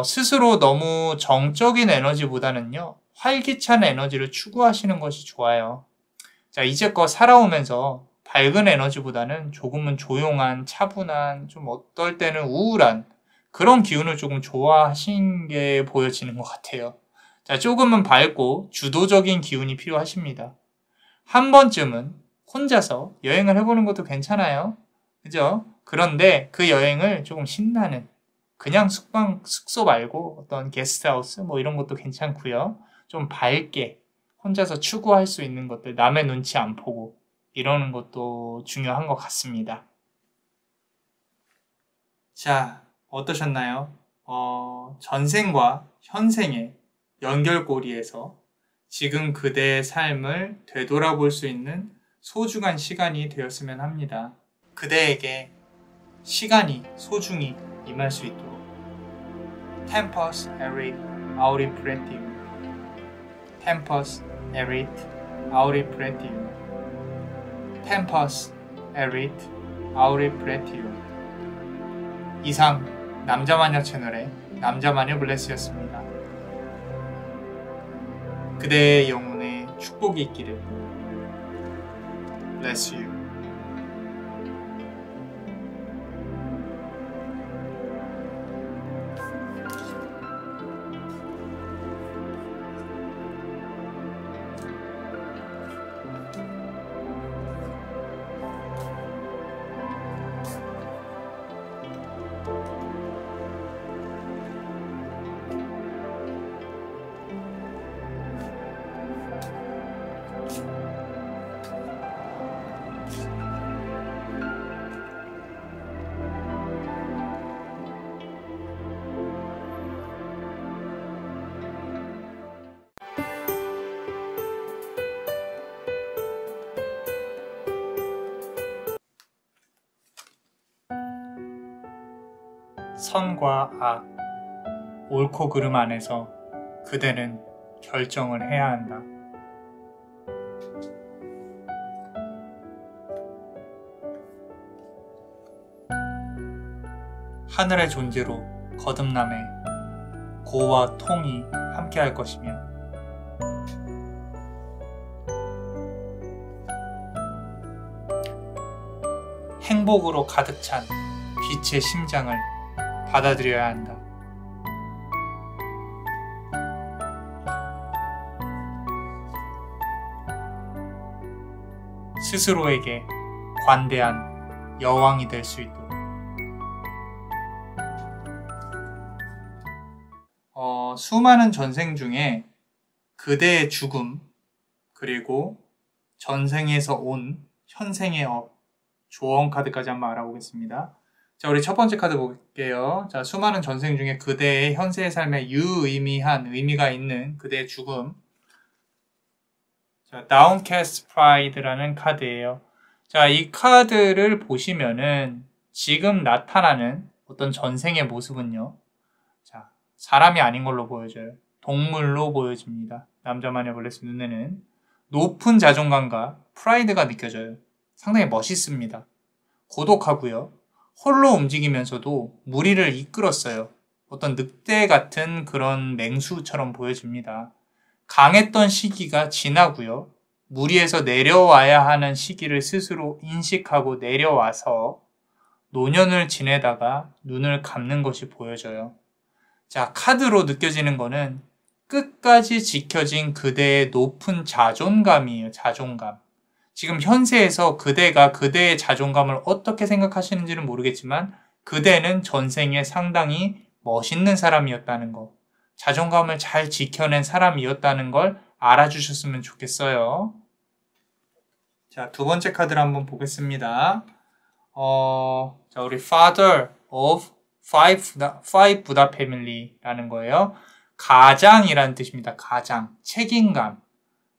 스스로 너무 정적인 에너지보다는요, 활기찬 에너지를 추구하시는 것이 좋아요. 자, 이제껏 살아오면서 밝은 에너지보다는 조금은 조용한, 차분한, 좀 어떨 때는 우울한 그런 기운을 조금 좋아하신 게 보여지는 것 같아요. 자, 조금은 밝고 주도적인 기운이 필요하십니다. 한 번쯤은 혼자서 여행을 해보는 것도 괜찮아요. 그죠? 그런데 그 여행을 조금 신나는, 그냥 숙소 말고 어떤 게스트하우스 이런 것도 괜찮고요. 좀 밝게 혼자서 추구할 수 있는 것들, 남의 눈치 안 보고 이러는 것도 중요한 것 같습니다. 자, 어떠셨나요? 전생과 현생의 연결고리에서 지금 그대의 삶을 되돌아볼 수 있는 소중한 시간이 되었으면 합니다. 그대에게 시간이 소중히 임할 수 있도록. Tempus erit auri pretium. Tempus erit auri pretium. Tempus erit auri pretium. 이상 남자마녀 채널의 남자마녀 블레스였습니다. 그대의 영혼에 축복이 있기를. Bless you. 선과 악, 옳고 그름 안에서 그대는 결정을 해야 한다. 하늘의 존재로 거듭남에 고와 통이 함께할 것이며 행복으로 가득 찬 빛의 심장을 받아들여야 한다. 스스로에게 관대한 여왕이 될 수 있도록. 수많은 전생 중에 그대의 죽음, 그리고 전생에서 온 현생의 업, 조언 카드까지 한번 알아보겠습니다. 자, 우리 첫 번째 카드 볼게요. 자, 수많은 전생 중에 그대의 현세의 삶에 유의미한 의미가 있는 그대의 죽음. 자, Downcast Pride라는 카드예요. 자, 이 카드를 보시면은 지금 나타나는 어떤 전생의 모습은요. 자, 사람이 아닌 걸로 보여져요. 동물로 보여집니다. 남자마녀 블레스 눈에는 높은 자존감과 프라이드가 느껴져요. 상당히 멋있습니다. 고독하고요. 홀로 움직이면서도 무리를 이끌었어요. 어떤 늑대 같은 그런 맹수처럼 보여집니다. 강했던 시기가 지나고요. 무리에서 내려와야 하는 시기를 스스로 인식하고 내려와서 노년을 지내다가 눈을 감는 것이 보여져요. 자, 카드로 느껴지는 거는 끝까지 지켜진 그대의 높은 자존감이에요. 자존감. 지금 현세에서 그대가 그대의 자존감을 어떻게 생각하시는지는 모르겠지만 그대는 전생에 상당히 멋있는 사람이었다는 거, 자존감을 잘 지켜낸 사람이었다는 걸 알아주셨으면 좋겠어요. 자, 두 번째 카드를 한번 보겠습니다. 자, 우리 Father of Five Buddha Family라는 거예요. 가장이라는 뜻입니다. 가장, 책임감.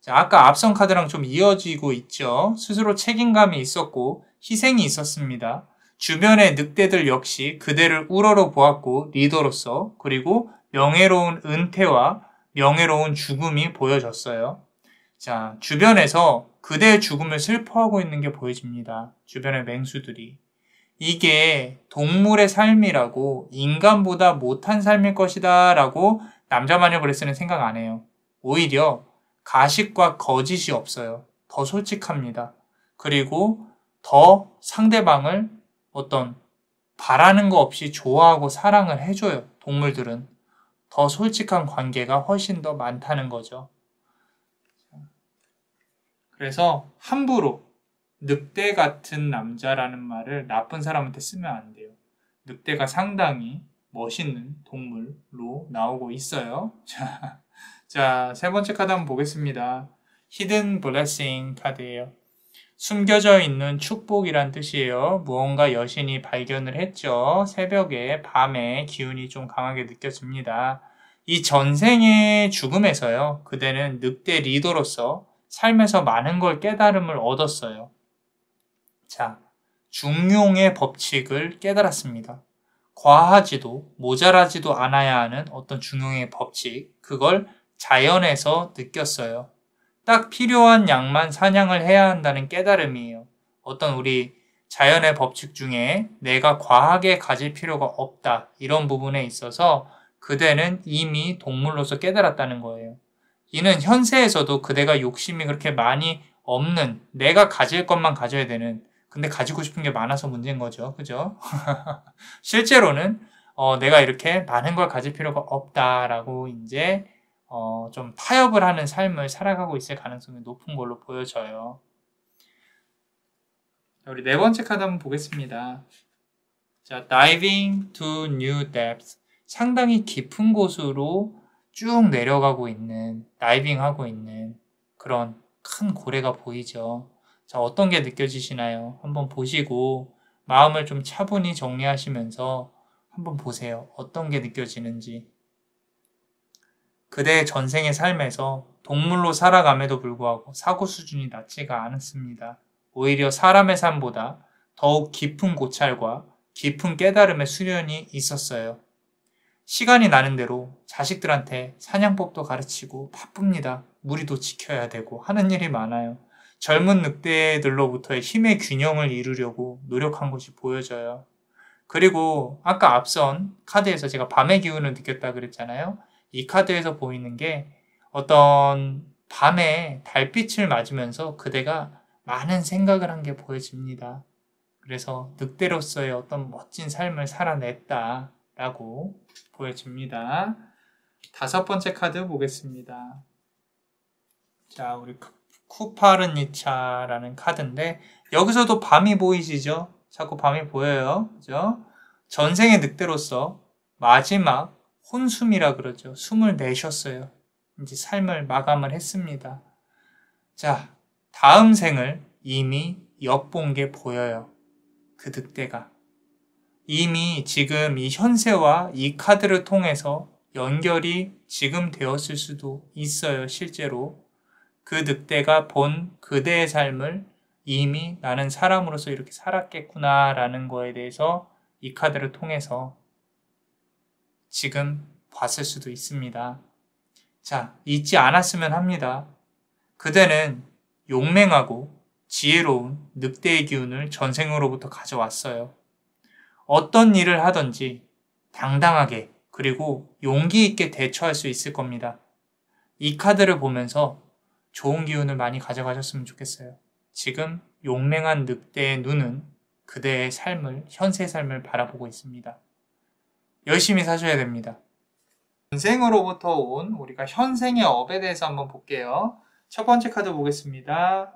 자, 아까 앞선 카드랑 좀 이어지고 있죠. 스스로 책임감이 있었고 희생이 있었습니다. 주변의 늑대들 역시 그대를 우러러 보았고 리더로서, 그리고 명예로운 은퇴와 명예로운 죽음이 보여졌어요. 자, 주변에서 그대의 죽음을 슬퍼하고 있는 게 보여집니다. 주변의 맹수들이. 이게 동물의 삶이라고, 인간보다 못한 삶일 것이다 라고 남자 마녀 브레스는 생각 안 해요. 오히려 가식과 거짓이 없어요. 더 솔직합니다. 그리고 더 상대방을 어떤 바라는 거 없이 좋아하고 사랑을 해줘요. 동물들은. 더 솔직한 관계가 훨씬 더 많다는 거죠. 그래서 함부로 늑대 같은 남자라는 말을 나쁜 사람한테 쓰면 안 돼요. 늑대가 상당히 멋있는 동물로 나오고 있어요. 자, 세 번째 카드 한번 보겠습니다. Hidden Blessing 카드예요. 숨겨져 있는 축복이란 뜻이에요. 무언가 여신이 발견을 했죠. 새벽에, 밤에 기운이 좀 강하게 느껴집니다. 이 전생의 죽음에서요, 그대는 늑대 리더로서 삶에서 많은 걸 깨달음을 얻었어요. 자, 중용의 법칙을 깨달았습니다. 과하지도 모자라지도 않아야 하는 어떤 중용의 법칙, 그걸 자연에서 느꼈어요. 딱 필요한 양만 사냥을 해야 한다는 깨달음이에요. 어떤 우리 자연의 법칙 중에 내가 과하게 가질 필요가 없다, 이런 부분에 있어서 그대는 이미 동물로서 깨달았다는 거예요. 이는 현세에서도 그대가 욕심이 그렇게 많이 없는, 내가 가질 것만 가져야 되는, 근데 가지고 싶은 게 많아서 문제인 거죠. 그죠? 실제로는 내가 이렇게 많은 걸 가질 필요가 없다라고 이제 좀 타협을 하는 삶을 살아가고 있을 가능성이 높은 걸로 보여져요. 우리 네 번째 카드 한번 보겠습니다. 자, Diving to New Depths. 상당히 깊은 곳으로 쭉 내려가고 있는, 다이빙하고 있는 그런 큰 고래가 보이죠. 자, 어떤 게 느껴지시나요? 한번 보시고 마음을 좀 차분히 정리하시면서 한번 보세요. 어떤 게 느껴지는지. 그대의 전생의 삶에서 동물로 살아감에도 불구하고 사고 수준이 낮지가 않았습니다. 오히려 사람의 삶보다 더욱 깊은 고찰과 깊은 깨달음의 수련이 있었어요. 시간이 나는 대로 자식들한테 사냥법도 가르치고 바쁩니다. 무리도 지켜야 되고 하는 일이 많아요. 젊은 늑대들로부터의 힘의 균형을 이루려고 노력한 것이 보여져요. 그리고 아까 앞선 카드에서 제가 밤의 기운을 느꼈다 그랬잖아요. 이 카드에서 보이는 게 어떤 밤에 달빛을 맞으면서 그대가 많은 생각을 한 게 보여집니다. 그래서 늑대로서의 어떤 멋진 삶을 살아냈다라고 보여집니다. 다섯 번째 카드 보겠습니다. 자, 우리 쿠파르니차라는 카드인데 여기서도 밤이 보이시죠? 자꾸 밤이 보여요. 그죠? 전생의 늑대로서 마지막 혼숨이라 그러죠. 숨을 내셨어요. 이제 삶을 마감을 했습니다. 자, 다음 생을 이미 엿본 게 보여요. 그 늑대가. 이미 지금 이 현세와 이 카드를 통해서 연결이 지금 되었을 수도 있어요. 실제로. 그 늑대가 본 그대의 삶을 이미 나는 사람으로서 이렇게 살았겠구나 라는 거에 대해서 이 카드를 통해서 지금 봤을 수도 있습니다. 자, 잊지 않았으면 합니다. 그대는 용맹하고 지혜로운 늑대의 기운을 전생으로부터 가져왔어요. 어떤 일을 하든지 당당하게 그리고 용기 있게 대처할 수 있을 겁니다. 이 카드를 보면서 좋은 기운을 많이 가져가셨으면 좋겠어요. 지금 용맹한 늑대의 눈은 그대의 삶을, 현세의 삶을 바라보고 있습니다. 열심히 사셔야 됩니다. 전생으로부터 온 우리가 현생의 업에 대해서 한번 볼게요. 첫 번째 카드 보겠습니다.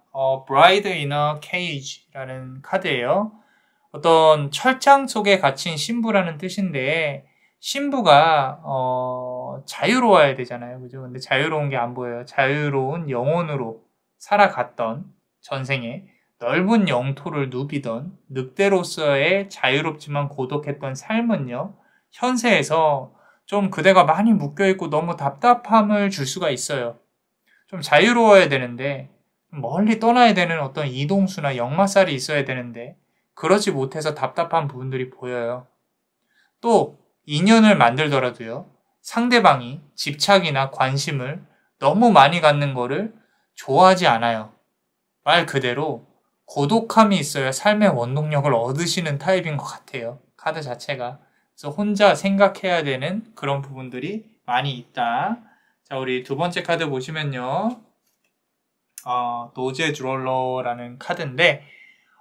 Bride in a Cage라는 카드예요. 어떤 철장 속에 갇힌 신부라는 뜻인데 신부가 자유로워야 되잖아요. 그죠? 근데 자유로운 게 안 보여요. 자유로운 영혼으로 살아갔던 전생에 넓은 영토를 누비던 늑대로서의 자유롭지만 고독했던 삶은요. 현세에서 좀 그대가 많이 묶여있고 너무 답답함을 줄 수가 있어요. 좀 자유로워야 되는데 멀리 떠나야 되는 어떤 이동수나 역마살이 있어야 되는데 그러지 못해서 답답한 부분들이 보여요. 또 인연을 만들더라도요. 상대방이 집착이나 관심을 너무 많이 갖는 거를 좋아하지 않아요. 말 그대로 고독함이 있어야 삶의 원동력을 얻으시는 타입인 것 같아요. 카드 자체가. 그래서 혼자 생각해야 되는 그런 부분들이 많이 있다. 자, 우리 두 번째 카드 보시면요. 노제 드롤러라는 카드인데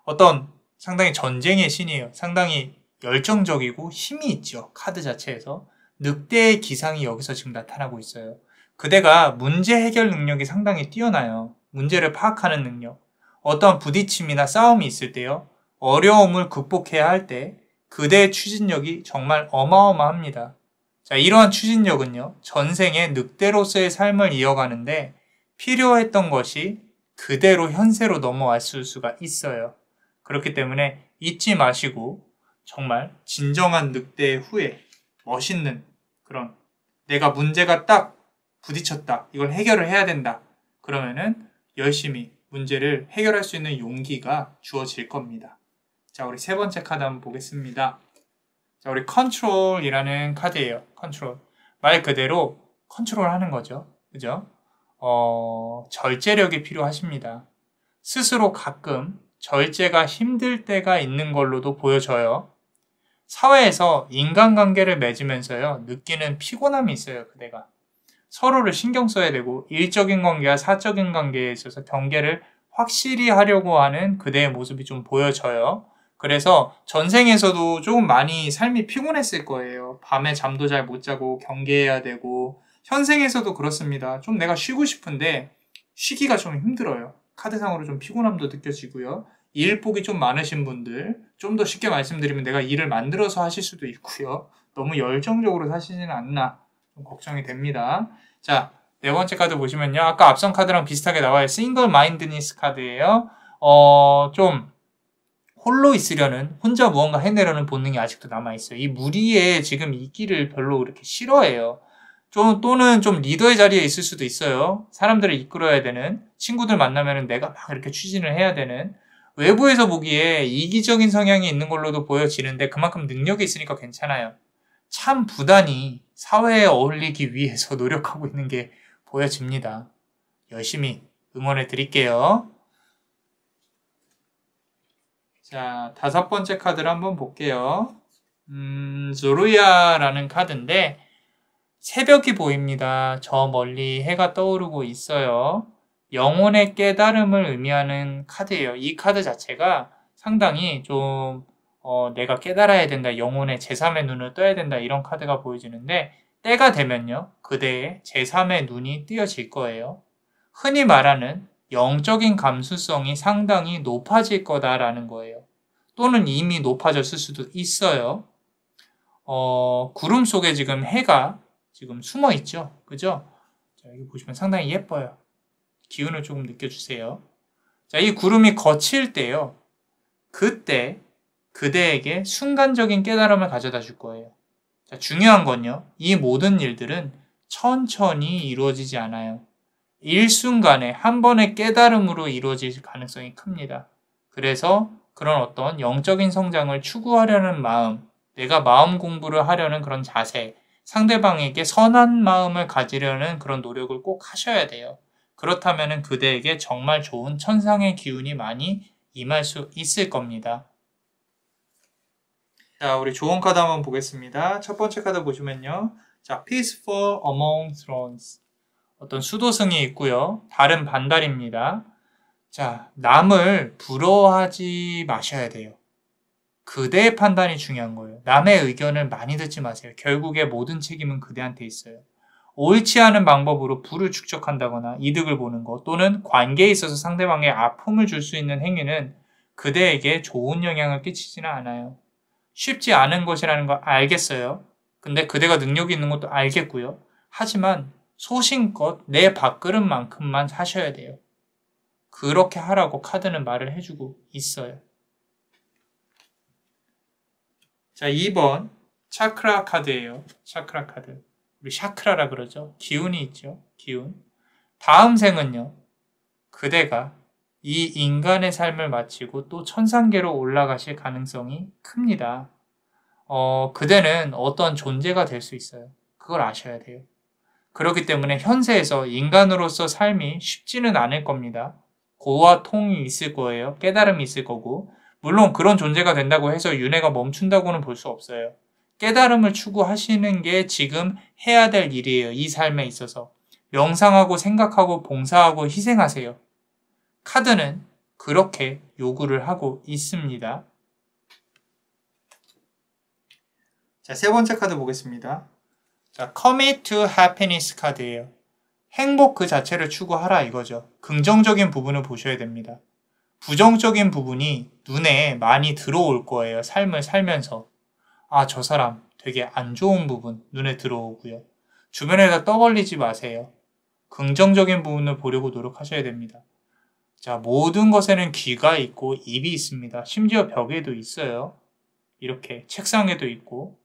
어떤 상당히 전쟁의 신이에요. 상당히 열정적이고 힘이 있죠. 카드 자체에서. 늑대의 기상이 여기서 지금 나타나고 있어요. 그대가 문제 해결 능력이 상당히 뛰어나요. 문제를 파악하는 능력. 어떤 부딪힘이나 싸움이 있을 때요. 어려움을 극복해야 할 때 그대의 추진력이 정말 어마어마합니다. 자, 이러한 추진력은요. 전생의 늑대로서의 삶을 이어가는데 필요했던 것이 그대로 현세로 넘어왔을 수가 있어요. 그렇기 때문에 잊지 마시고 정말 진정한 늑대의 후에 멋있는 그런 내가 문제가 딱 부딪혔다. 이걸 해결을 해야 된다. 그러면은 열심히 문제를 해결할 수 있는 용기가 주어질 겁니다. 자, 우리 세 번째 카드 한번 보겠습니다. 자, 우리 컨트롤이라는 카드예요. 컨트롤. 말 그대로 컨트롤하는 거죠. 그죠? 절제력이 필요하십니다. 스스로 가끔 절제가 힘들 때가 있는 걸로도 보여져요. 사회에서 인간관계를 맺으면서요. 느끼는 피곤함이 있어요. 그대가. 서로를 신경 써야 되고 일적인 관계와 사적인 관계에 있어서 경계를 확실히 하려고 하는 그대의 모습이 좀 보여져요. 그래서 전생에서도 조금 많이 삶이 피곤했을 거예요. 밤에 잠도 잘 못 자고 경계해야 되고 현생에서도 그렇습니다. 좀 내가 쉬고 싶은데 쉬기가 좀 힘들어요. 카드상으로 좀 피곤함도 느껴지고요. 일복이 좀 많으신 분들 좀 더 쉽게 말씀드리면 내가 일을 만들어서 하실 수도 있고요. 너무 열정적으로 사시지는 않나 좀 걱정이 됩니다. 자, 네 번째 카드 보시면요. 아까 앞선 카드랑 비슷하게 나와요. 싱글 마인드니스 카드예요. 좀 홀로 있으려는 혼자 무언가 해내려는 본능이 아직도 남아있어요. 이 무리에 지금 있기를 별로 그렇게 싫어해요. 또는 좀 리더의 자리에 있을 수도 있어요. 사람들을 이끌어야 되는 친구들 만나면 내가 막 이렇게 추진을 해야 되는 외부에서 보기에 이기적인 성향이 있는 걸로도 보여지는데 그만큼 능력이 있으니까 괜찮아요. 참 부단히 사회에 어울리기 위해서 노력하고 있는 게 보여집니다. 열심히 응원해 드릴게요. 자, 다섯 번째 카드를 한번 볼게요. 조르야라는 카드인데 새벽이 보입니다. 저 멀리 해가 떠오르고 있어요. 영혼의 깨달음을 의미하는 카드예요. 이 카드 자체가 상당히 좀 내가 깨달아야 된다. 영혼의 제3의 눈을 떠야 된다. 이런 카드가 보여지는데 때가 되면요. 그대의 제3의 눈이 띄어질 거예요. 흔히 말하는 영적인 감수성이 상당히 높아질 거다라는 거예요. 또는 이미 높아졌을 수도 있어요. 구름 속에 지금 해가 지금 숨어 있죠. 그죠? 자, 여기 보시면 상당히 예뻐요. 기운을 조금 느껴주세요. 자, 이 구름이 거칠 때요. 그때 그대에게 순간적인 깨달음을 가져다 줄 거예요. 자, 중요한 건요. 이 모든 일들은 천천히 이루어지지 않아요. 일순간에 한 번의 깨달음으로 이루어질 가능성이 큽니다. 그래서 그런 어떤 영적인 성장을 추구하려는 마음, 내가 마음 공부를 하려는 그런 자세, 상대방에게 선한 마음을 가지려는 그런 노력을 꼭 하셔야 돼요. 그렇다면 그대에게 정말 좋은 천상의 기운이 많이 임할 수 있을 겁니다. 자, 우리 좋은 카드 한번 보겠습니다. 첫 번째 카드 보시면요. 자, Peaceful Among Thrones. 어떤 수도승이 있고요. 다른 반달입니다. 자, 남을 부러워하지 마셔야 돼요. 그대의 판단이 중요한 거예요. 남의 의견을 많이 듣지 마세요. 결국에 모든 책임은 그대한테 있어요. 옳지 않은 방법으로 부를 축적한다거나 이득을 보는 것 또는 관계에 있어서 상대방에 아픔을 줄 수 있는 행위는 그대에게 좋은 영향을 끼치지는 않아요. 쉽지 않은 것이라는 걸 알겠어요. 근데 그대가 능력이 있는 것도 알겠고요. 하지만 소신껏 내 밥그릇만큼만 하셔야 돼요. 그렇게 하라고 카드는 말을 해주고 있어요. 자, 2번 차크라 카드예요. 차크라 카드. 우리 샤크라라 그러죠. 기운이 있죠. 기운. 다음 생은요. 그대가 이 인간의 삶을 마치고 또 천상계로 올라가실 가능성이 큽니다. 그대는 어떤 존재가 될 수 있어요. 그걸 아셔야 돼요. 그렇기 때문에 현세에서 인간으로서 삶이 쉽지는 않을 겁니다. 고와 통이 있을 거예요. 깨달음이 있을 거고. 물론 그런 존재가 된다고 해서 윤회가 멈춘다고는 볼 수 없어요. 깨달음을 추구하시는 게 지금 해야 될 일이에요. 이 삶에 있어서. 명상하고 생각하고 봉사하고 희생하세요. 카드는 그렇게 요구를 하고 있습니다. 자, 세 번째 카드 보겠습니다. 자, Commit to Happiness 카드예요. 행복 그 자체를 추구하라 이거죠. 긍정적인 부분을 보셔야 됩니다. 부정적인 부분이 눈에 많이 들어올 거예요. 삶을 살면서. 아, 저 사람 되게 안 좋은 부분 눈에 들어오고요. 주변에다 떠벌리지 마세요. 긍정적인 부분을 보려고 노력하셔야 됩니다. 자, 모든 것에는 귀가 있고 입이 있습니다. 심지어 벽에도 있어요. 이렇게 책상에도 있고.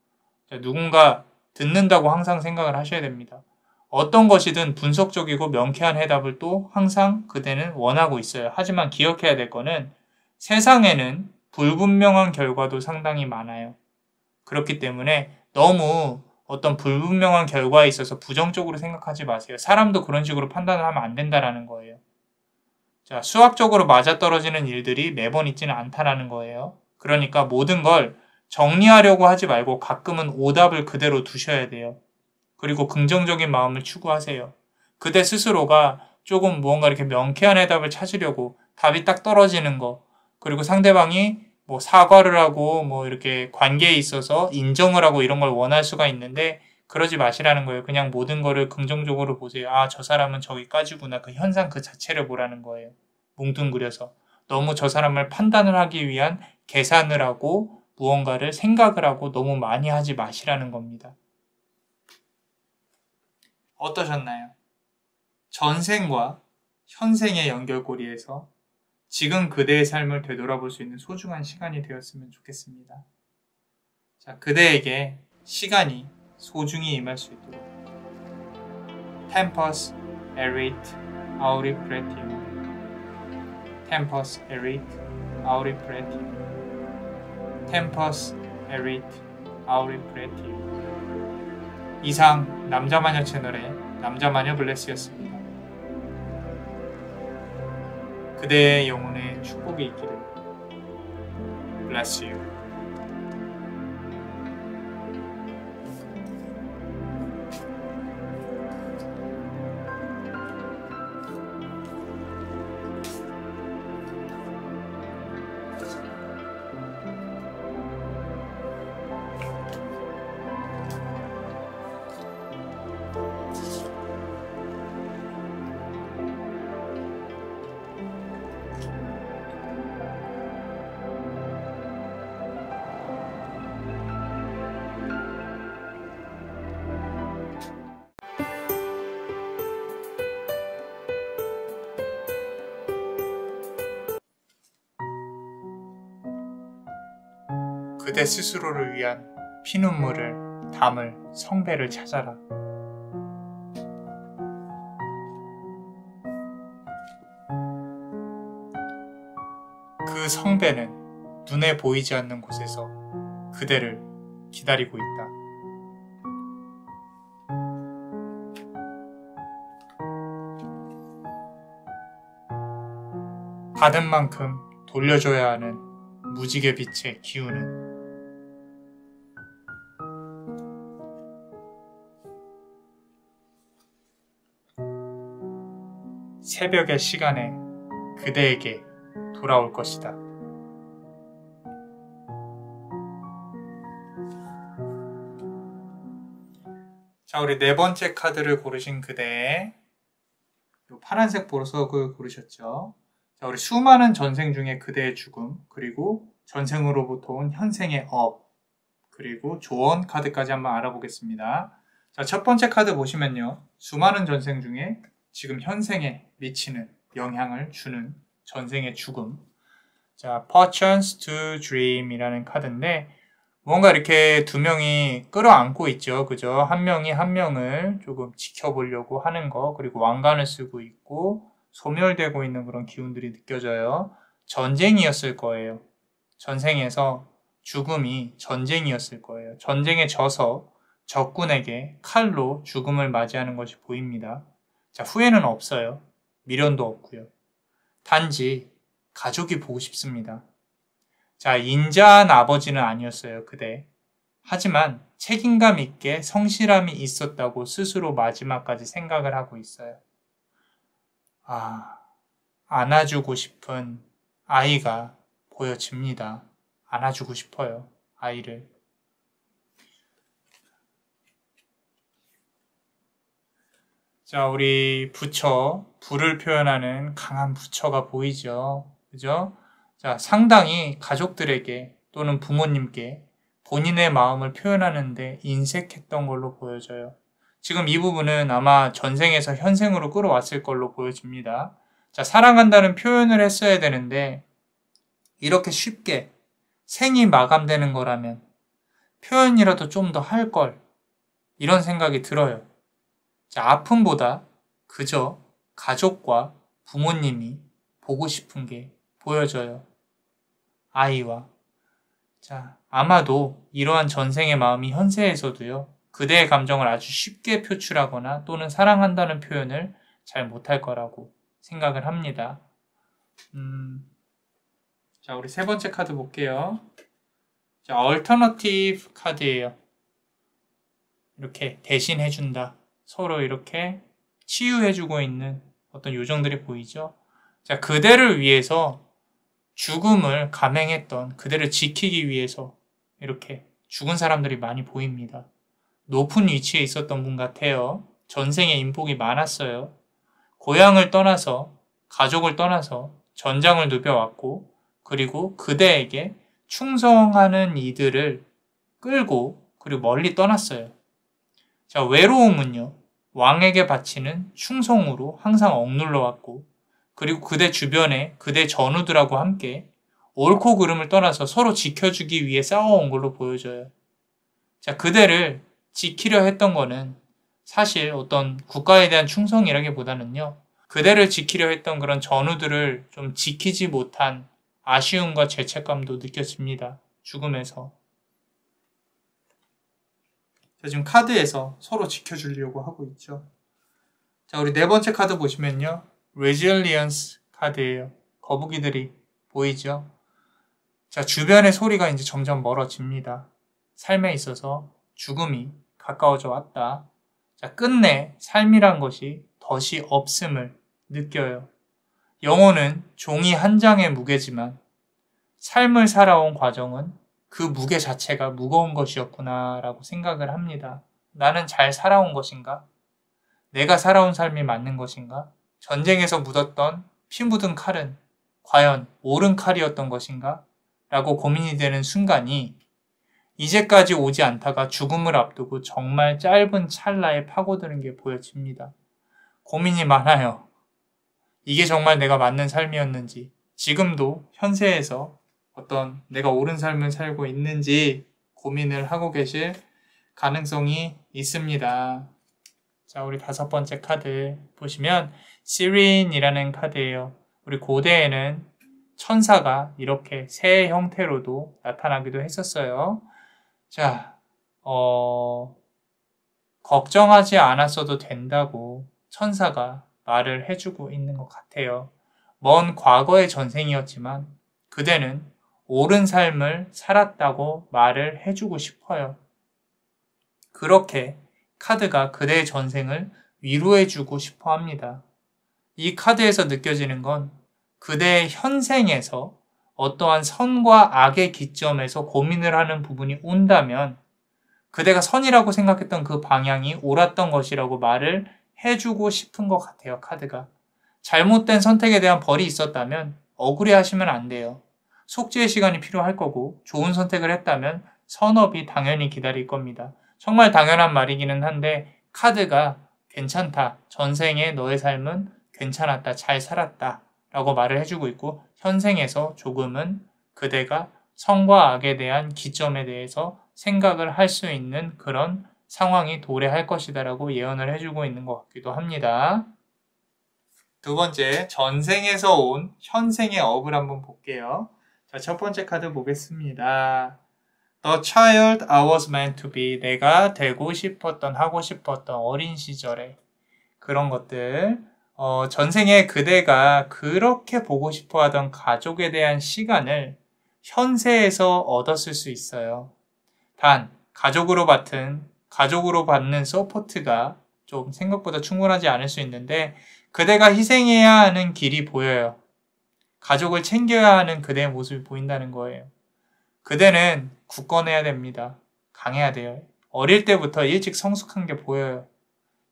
자, 누군가 듣는다고 항상 생각을 하셔야 됩니다. 어떤 것이든 분석적이고 명쾌한 해답을 또 항상 그대는 원하고 있어요. 하지만 기억해야 될 거는 세상에는 불분명한 결과도 상당히 많아요. 그렇기 때문에 너무 어떤 불분명한 결과에 있어서 부정적으로 생각하지 마세요. 사람도 그런 식으로 판단을 하면 안 된다라는 거예요. 자, 수학적으로 맞아떨어지는 일들이 매번 있지는 않다라는 거예요. 그러니까 모든 걸 정리하려고 하지 말고 가끔은 오답을 그대로 두셔야 돼요. 그리고 긍정적인 마음을 추구하세요. 그대 스스로가 조금 무언가 이렇게 명쾌한 해답을 찾으려고 답이 딱 떨어지는 거, 그리고 상대방이 뭐 사과를 하고 뭐 이렇게 관계에 있어서 인정을 하고 이런 걸 원할 수가 있는데 그러지 마시라는 거예요. 그냥 모든 거를 긍정적으로 보세요. 아, 저 사람은 저기까지구나. 그 현상 그 자체를 보라는 거예요. 뭉뚱그려서. 너무 저 사람을 판단을 하기 위한 계산을 하고 무언가를 생각을 하고 너무 많이 하지 마시라는 겁니다. 어떠셨나요? 전생과 현생의 연결고리에서 지금 그대의 삶을 되돌아볼 수 있는 소중한 시간이 되었으면 좋겠습니다. 자, 그대에게 시간이 소중히 임할 수 있도록 Tempus erit auri pretium Tempus erit auri pretium Tempus erit auri pretium. 이상 남자마녀 채널의 남자마녀 블레스였습니다. 그대의 영혼에 축복이 있기를. Bless you. 그대 스스로를 위한 피눈물을 담을 성배를 찾아라. 그 성배는 눈에 보이지 않는 곳에서 그대를 기다리고 있다. 받은 만큼 돌려줘야 하는 무지개 빛의 기운은 새벽의 시간에 그대에게 돌아올 것이다. 자, 우리 네 번째 카드를 고르신 그대. 요 파란색 보석을 고르셨죠. 자, 우리 수많은 전생 중에 그대의 죽음, 그리고 전생으로부터 온 현생의 업, 그리고 조언 카드까지 한번 알아보겠습니다. 자, 첫 번째 카드 보시면요. 수많은 전생 중에 지금 현생에 미치는 영향을 주는 전생의 죽음. 자, Perchance to Dream 이라는 카드인데, 뭔가 이렇게 두 명이 끌어안고 있죠. 그죠? 한 명이 한 명을 조금 지켜보려고 하는 거, 그리고 왕관을 쓰고 있고, 소멸되고 있는 그런 기운들이 느껴져요. 전쟁이었을 거예요. 전생에서 죽음이 전쟁이었을 거예요. 전쟁에 져서 적군에게 칼로 죽음을 맞이하는 것이 보입니다. 자, 후회는 없어요. 미련도 없고요. 단지 가족이 보고 싶습니다. 자, 인자한 아버지는 아니었어요, 그대. 하지만 책임감 있게 성실함이 있었다고 스스로 마지막까지 생각을 하고 있어요. 안아주고 싶은 아이가 보여집니다. 안아주고 싶어요, 아이를. 자, 우리 부처, 불을 표현하는 강한 부처가 보이죠? 그죠? 자, 상당히 가족들에게 또는 부모님께 본인의 마음을 표현하는데 인색했던 걸로 보여져요. 지금 이 부분은 아마 전생에서 현생으로 끌어왔을 걸로 보여집니다. 자, 사랑한다는 표현을 했어야 되는데 이렇게 쉽게 생이 마감되는 거라면 표현이라도 좀 더 할 걸, 이런 생각이 들어요. 자, 아픔보다 그저 가족과 부모님이 보고 싶은 게 보여져요. 아이와. 자, 아마도 이러한 전생의 마음이 현세에서도요, 그대의 감정을 아주 쉽게 표출하거나 또는 사랑한다는 표현을 잘 못할 거라고 생각을 합니다. 자, 우리 세 번째 카드 볼게요. 자, 얼터너티브 카드예요. 이렇게 대신해준다. 서로 이렇게 치유해주고 있는 어떤 요정들이 보이죠? 자, 그대를 위해서 죽음을 감행했던, 그대를 지키기 위해서 이렇게 죽은 사람들이 많이 보입니다. 높은 위치에 있었던 분 같아요. 전생에 인복이 많았어요. 고향을 떠나서, 가족을 떠나서 전장을 누벼왔고, 그리고 그대에게 충성하는 이들을 끌고 그리고 멀리 떠났어요. 자, 외로움은요, 왕에게 바치는 충성으로 항상 억눌러 왔고, 그리고 그대 주변에 그대 전우들하고 함께 옳고 그름을 떠나서 서로 지켜주기 위해 싸워온 걸로 보여져요. 자, 그대를 지키려 했던 거는 사실 어떤 국가에 대한 충성이라기보다는요, 그대를 지키려 했던 그런 전우들을 좀 지키지 못한 아쉬움과 죄책감도 느껴집니다. 죽음에서. 자, 지금 카드에서 서로 지켜주려고 하고 있죠. 자, 우리 네 번째 카드 보시면요, Resilience 카드예요. 거북이들이 보이죠? 자, 주변의 소리가 이제 점점 멀어집니다. 삶에 있어서 죽음이 가까워져 왔다. 자, 끝내 삶이란 것이 덫이 없음을 느껴요. 영혼은 종이 한 장의 무게지만 삶을 살아온 과정은 그 무게 자체가 무거운 것이었구나 라고 생각을 합니다. 나는 잘 살아온 것인가? 내가 살아온 삶이 맞는 것인가? 전쟁에서 묻었던 피 묻은 칼은 과연 옳은 칼이었던 것인가? 라고 고민이 되는 순간이 이제까지 오지 않다가 죽음을 앞두고 정말 짧은 찰나에 파고드는 게 보여집니다. 고민이 많아요. 이게 정말 내가 맞는 삶이었는지, 지금도 현세에서 어떤 내가 옳은 삶을 살고 있는지 고민을 하고 계실 가능성이 있습니다. 자, 우리 다섯 번째 카드 보시면 시린이라는 카드예요. 우리 고대에는 천사가 이렇게 새 형태로도 나타나기도 했었어요. 자, 걱정하지 않았어도 된다고 천사가 말을 해주고 있는 것 같아요. 먼 과거의 전생이었지만 그대는 옳은 삶을 살았다고 말을 해주고 싶어요. 그렇게 카드가 그대의 전생을 위로해주고 싶어 합니다. 이 카드에서 느껴지는 건 그대의 현생에서 어떠한 선과 악의 기점에서 고민을 하는 부분이 온다면 그대가 선이라고 생각했던 그 방향이 옳았던 것이라고 말을 해주고 싶은 것 같아요, 카드가. 잘못된 선택에 대한 벌이 있었다면 억울해하시면 안 돼요. 속죄의 시간이 필요할 거고 좋은 선택을 했다면 선업이 당연히 기다릴 겁니다. 정말 당연한 말이기는 한데 카드가 괜찮다. 전생에 너의 삶은 괜찮았다. 잘 살았다. 라고 말을 해주고 있고 현생에서 조금은 그대가 선과 악에 대한 기점에 대해서 생각을 할 수 있는 그런 상황이 도래할 것이다 라고 예언을 해주고 있는 것 같기도 합니다. 두 번째, 전생에서 온 현생의 업을 한번 볼게요. 자, 첫 번째 카드 보겠습니다. The child I was meant to be. 내가 되고 싶었던, 하고 싶었던 어린 시절에 그런 것들. 전생에 그대가 그렇게 보고 싶어 하던 가족에 대한 시간을 현세에서 얻었을 수 있어요. 단, 가족으로 받는 서포트가 좀 생각보다 충분하지 않을 수 있는데 그대가 희생해야 하는 길이 보여요. 가족을 챙겨야 하는 그대의 모습이 보인다는 거예요. 그대는 굳건해야 됩니다. 강해야 돼요. 어릴 때부터 일찍 성숙한 게 보여요.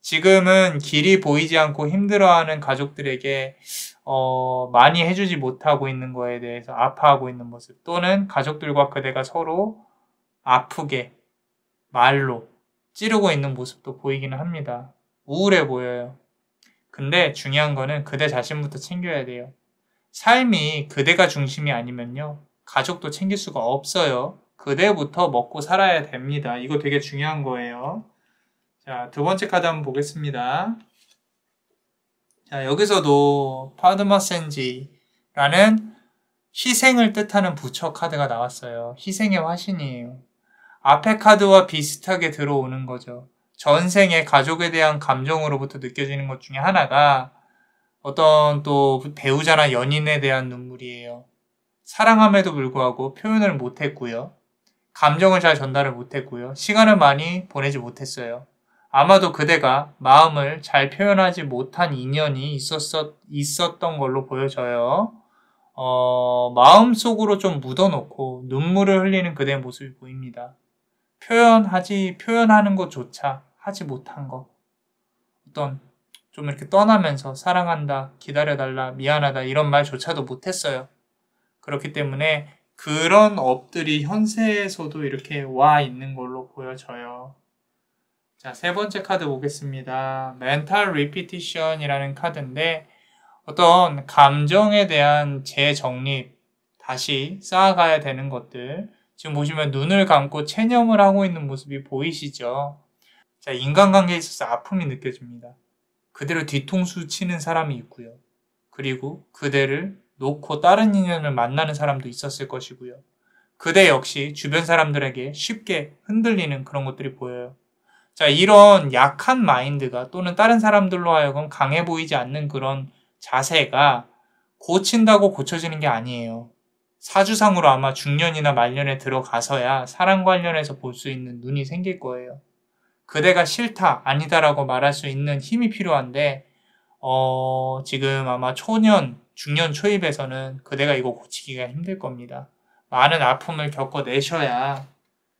지금은 길이 보이지 않고 힘들어하는 가족들에게 많이 해주지 못하고 있는 거에 대해서 아파하고 있는 모습 또는 가족들과 그대가 서로 아프게 말로 찌르고 있는 모습도 보이기는 합니다. 우울해 보여요. 근데 중요한 거는 그대 자신부터 챙겨야 돼요. 삶이 그대가 중심이 아니면요. 가족도 챙길 수가 없어요. 그대부터 먹고 살아야 됩니다. 이거 되게 중요한 거예요. 자, 두 번째 카드 한번 보겠습니다. 자, 여기서도 파드마센지라는 희생을 뜻하는 부처 카드가 나왔어요. 희생의 화신이에요. 앞에 카드와 비슷하게 들어오는 거죠. 전생의 가족에 대한 감정으로부터 느껴지는 것 중에 하나가 어떤 또 배우자나 연인에 대한 눈물이에요. 사랑함에도 불구하고 표현을 못했고요. 감정을 잘 전달을 못했고요. 시간을 많이 보내지 못했어요. 아마도 그대가 마음을 잘 표현하지 못한 인연이 있었던 걸로 보여져요. 마음속으로 좀 묻어놓고 눈물을 흘리는 그대의 모습이 보입니다. 표현하는 것조차 하지 못한 것. 어떤 좀 이렇게 떠나면서 사랑한다, 기다려달라, 미안하다 이런 말조차도 못했어요. 그렇기 때문에 그런 업들이 현세에서도 이렇게 와 있는 걸로 보여져요. 자, 세 번째 카드 보겠습니다. Mental Repetition이라는 카드인데 어떤 감정에 대한 재정립, 다시 쌓아가야 되는 것들. 지금 보시면 눈을 감고 체념을 하고 있는 모습이 보이시죠? 자, 인간관계에 있어서 아픔이 느껴집니다. 그대로 뒤통수 치는 사람이 있고요. 그리고 그대를 놓고 다른 인연을 만나는 사람도 있었을 것이고요. 그대 역시 주변 사람들에게 쉽게 흔들리는 그런 것들이 보여요. 자, 이런 약한 마인드가 또는 다른 사람들로 하여금 강해 보이지 않는 그런 자세가 고친다고 고쳐지는 게 아니에요. 사주상으로 아마 중년이나 말년에 들어가서야 사랑 관련해서 볼 수 있는 눈이 생길 거예요. 그대가 싫다, 아니다라고 말할 수 있는 힘이 필요한데 지금 아마 초년, 중년 초입에서는 그대가 이거 고치기가 힘들 겁니다. 많은 아픔을 겪어내셔야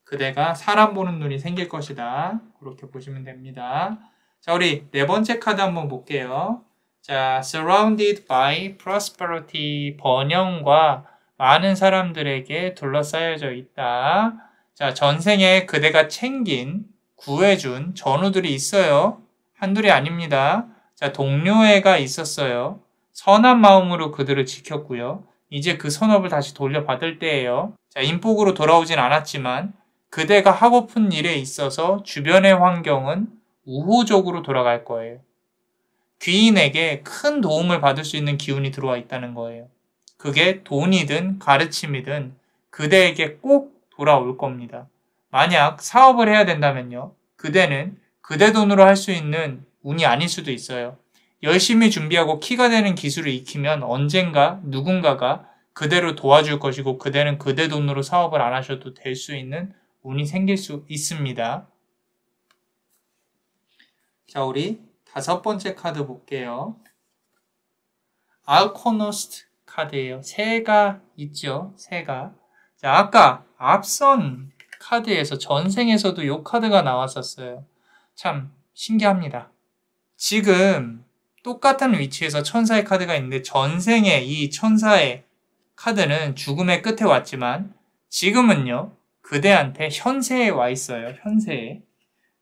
그대가 사람 보는 눈이 생길 것이다. 그렇게 보시면 됩니다. 자, 우리 네 번째 카드 한번 볼게요. 자, surrounded by prosperity, 번영과 많은 사람들에게 둘러싸여져 있다. 자, 전생에 그대가 챙긴, 구해준 전우들이 있어요. 한둘이 아닙니다. 자, 동료애가 있었어요. 선한 마음으로 그들을 지켰고요. 이제 그 선업을 다시 돌려받을 때예요. 자, 인복으로 돌아오진 않았지만 그대가 하고픈 일에 있어서 주변의 환경은 우호적으로 돌아갈 거예요. 귀인에게 큰 도움을 받을 수 있는 기운이 들어와 있다는 거예요. 그게 돈이든 가르침이든 그대에게 꼭 돌아올 겁니다. 만약 사업을 해야 된다면요. 그대는 그대 돈으로 할 수 있는 운이 아닐 수도 있어요. 열심히 준비하고 키가 되는 기술을 익히면 언젠가 누군가가 그대를 도와줄 것이고 그대는 그대 돈으로 사업을 안 하셔도 될 수 있는 운이 생길 수 있습니다. 자, 우리 다섯 번째 카드 볼게요. 알코노스트 카드예요. 새가 있죠. 새가. 자, 아까 앞선 카드에서 전생에서도 이 카드가 나왔었어요. 참 신기합니다. 지금 똑같은 위치에서 천사의 카드가 있는데 전생에 이 천사의 카드는 죽음의 끝에 왔지만 지금은요 그대한테 현세에 와 있어요. 현세에.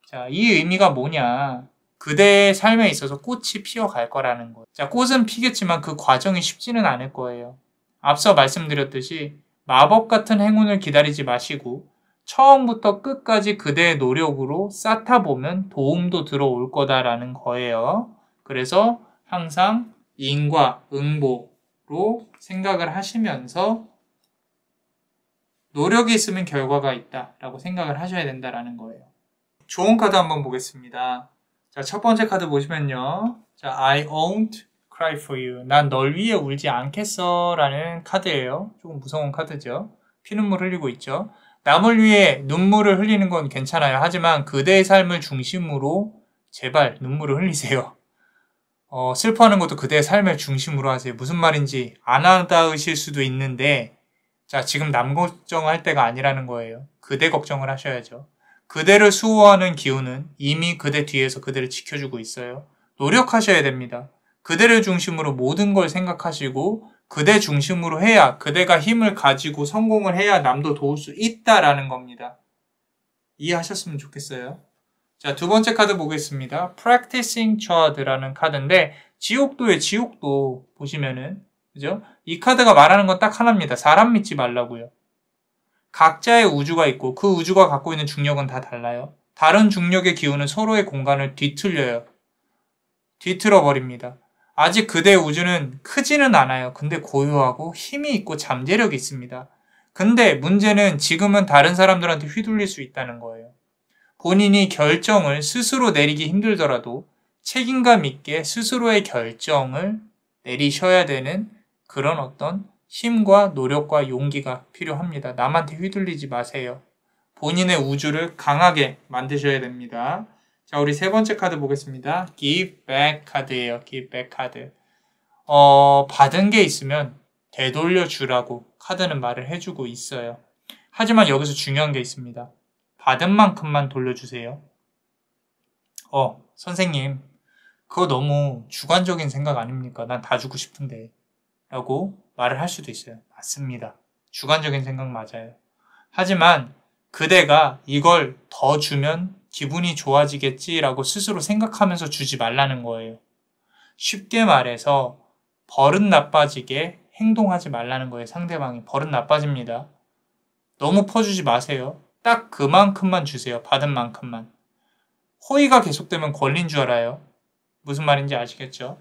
자, 이 의미가 뭐냐? 그대의 삶에 있어서 꽃이 피어갈 거라는 거예요. 자, 꽃은 피겠지만 그 과정이 쉽지는 않을 거예요. 앞서 말씀드렸듯이 마법 같은 행운을 기다리지 마시고 처음부터 끝까지 그대의 노력으로 쌓다 보면 도움도 들어올 거다라는 거예요. 그래서 항상 인과 응보로 생각을 하시면서 노력이 있으면 결과가 있다라고 생각을 하셔야 된다라는 거예요. 좋은 카드 한번 보겠습니다. 자, 첫 번째 카드 보시면요. 자, I won't cry for you. 난 널 위해 울지 않겠어 라는 카드예요. 조금 무서운 카드죠. 피눈물 흘리고 있죠. 남을 위해 눈물을 흘리는 건 괜찮아요. 하지만 그대의 삶을 중심으로 제발 눈물을 흘리세요. 슬퍼하는 것도 그대의 삶을 중심으로 하세요. 무슨 말인지 안 와닿으실 수도 있는데 자, 지금 남 걱정할 때가 아니라는 거예요. 그대 걱정을 하셔야죠. 그대를 수호하는 기운은 이미 그대 뒤에서 그대를 지켜주고 있어요. 노력하셔야 됩니다. 그대를 중심으로 모든 걸 생각하시고 그대 중심으로 해야 그대가 힘을 가지고 성공을 해야 남도 도울 수 있다라는 겁니다. 이해하셨으면 좋겠어요. 자, 두 번째 카드 보겠습니다. Practicing Child라는 카드인데 지옥도의 지옥도 보시면은 그죠? 이 카드가 말하는 건 딱 하나입니다. 사람 믿지 말라고요. 각자의 우주가 있고 그 우주가 갖고 있는 중력은 다 달라요. 다른 중력의 기운은 서로의 공간을 뒤틀려요. 뒤틀어 버립니다. 아직 그대의 우주는 크지는 않아요. 근데 고요하고 힘이 있고 잠재력이 있습니다. 근데 문제는 지금은 다른 사람들한테 휘둘릴 수 있다는 거예요. 본인이 결정을 스스로 내리기 힘들더라도 책임감 있게 스스로의 결정을 내리셔야 되는 그런 어떤 힘과 노력과 용기가 필요합니다. 남한테 휘둘리지 마세요. 본인의 우주를 강하게 만드셔야 됩니다. 자, 우리 세 번째 카드 보겠습니다. Give back 카드예요. Give back 카드. 받은 게 있으면 되돌려 주라고 카드는 말을 해주고 있어요. 하지만 여기서 중요한 게 있습니다. 받은 만큼만 돌려주세요. 선생님, 그거 너무 주관적인 생각 아닙니까? 난 다 주고 싶은데. 라고 말을 할 수도 있어요. 맞습니다. 주관적인 생각 맞아요. 하지만 그대가 이걸 더 주면 기분이 좋아지겠지라고 스스로 생각하면서 주지 말라는 거예요. 쉽게 말해서 버릇 나빠지게 행동하지 말라는 거예요. 상대방이 버릇 나빠집니다. 너무 퍼주지 마세요. 딱 그만큼만 주세요. 받은 만큼만. 호의가 계속되면 권리인 줄 알아요. 무슨 말인지 아시겠죠?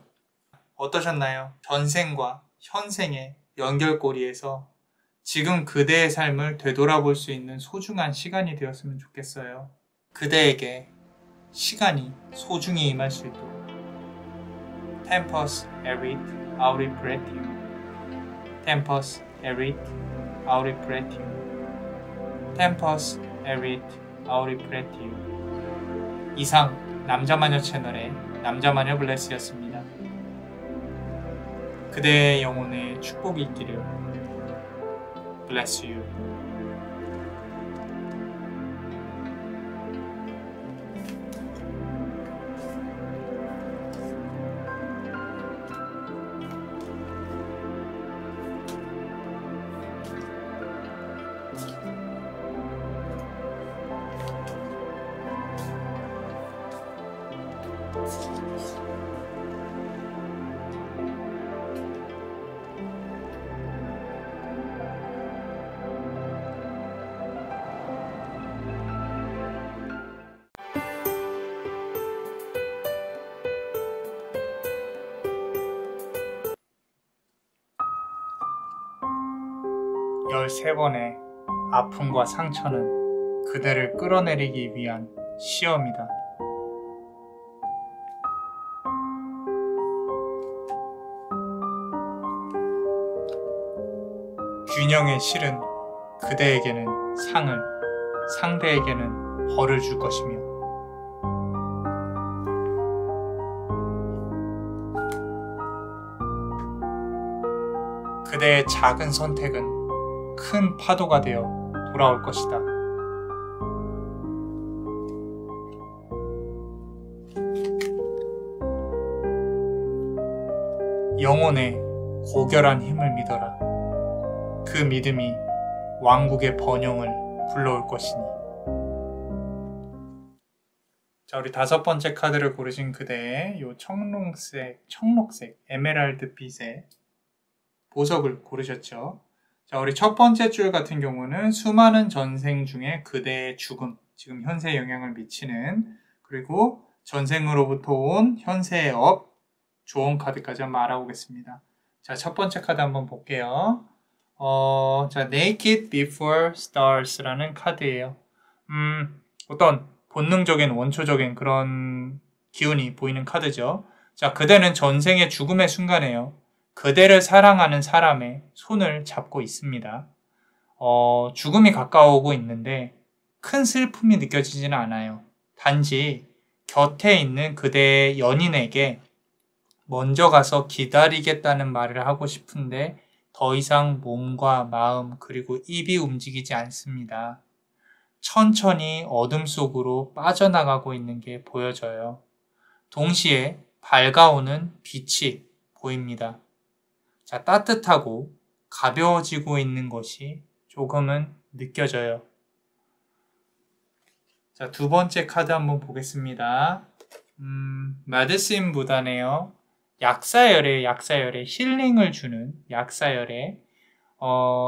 어떠셨나요? 전생과 현생의 연결고리에서 지금 그대의 삶을 되돌아볼 수 있는 소중한 시간이 되었으면 좋겠어요. 그대에게 시간이 소중히 임할 수 있도록. Tempus erit auri pretium. Tempus erit auri pretium. Tempus erit auri pretium. 이상 남자마녀 채널의 남자마녀 블레스였습니다. 그대의 영혼에 축복이 있기를. Bless you. 열세 번의 아픔과 상처는 그대를 끌어내리기 위한 시험이다. 균형의 실은 그대에게는 상을, 상대에게는 벌을 줄 것이며 그대의 작은 선택은 큰 파도가 되어 돌아올 것이다. 영혼의 고결한 힘을 믿어라. 그 믿음이 왕국의 번영을 불러올 것이니. 자, 우리 5번째 카드를 고르신 그대의 요 청록색, 에메랄드빛의 보석을 고르셨죠. 자, 우리 첫 번째 줄 같은 경우는 수많은 전생 중에 그대의 죽음, 지금 현세에 영향을 미치는, 그리고 전생으로부터 온 현세의 업, 조언 카드까지 한번 알아보겠습니다. 자, 첫 번째 카드 한번 볼게요. 자, Naked Before Stars라는 카드예요. 어떤 본능적인 원초적인 그런 기운이 보이는 카드죠. 자, 그대는 전생의 죽음의 순간에요. 그대를 사랑하는 사람의 손을 잡고 있습니다. 죽음이 가까워오고 있는데 큰 슬픔이 느껴지지는 않아요. 단지 곁에 있는 그대의 연인에게 먼저 가서 기다리겠다는 말을 하고 싶은데 더 이상 몸과 마음 그리고 입이 움직이지 않습니다. 천천히 어둠 속으로 빠져나가고 있는 게 보여져요. 동시에 밝아오는 빛이 보입니다. 자, 따뜻하고 가벼워지고 있는 것이 조금은 느껴져요. 자, 두 번째 카드 한번 보겠습니다. 메디신 부다네요. 약사열에 힐링을 주는 약사열의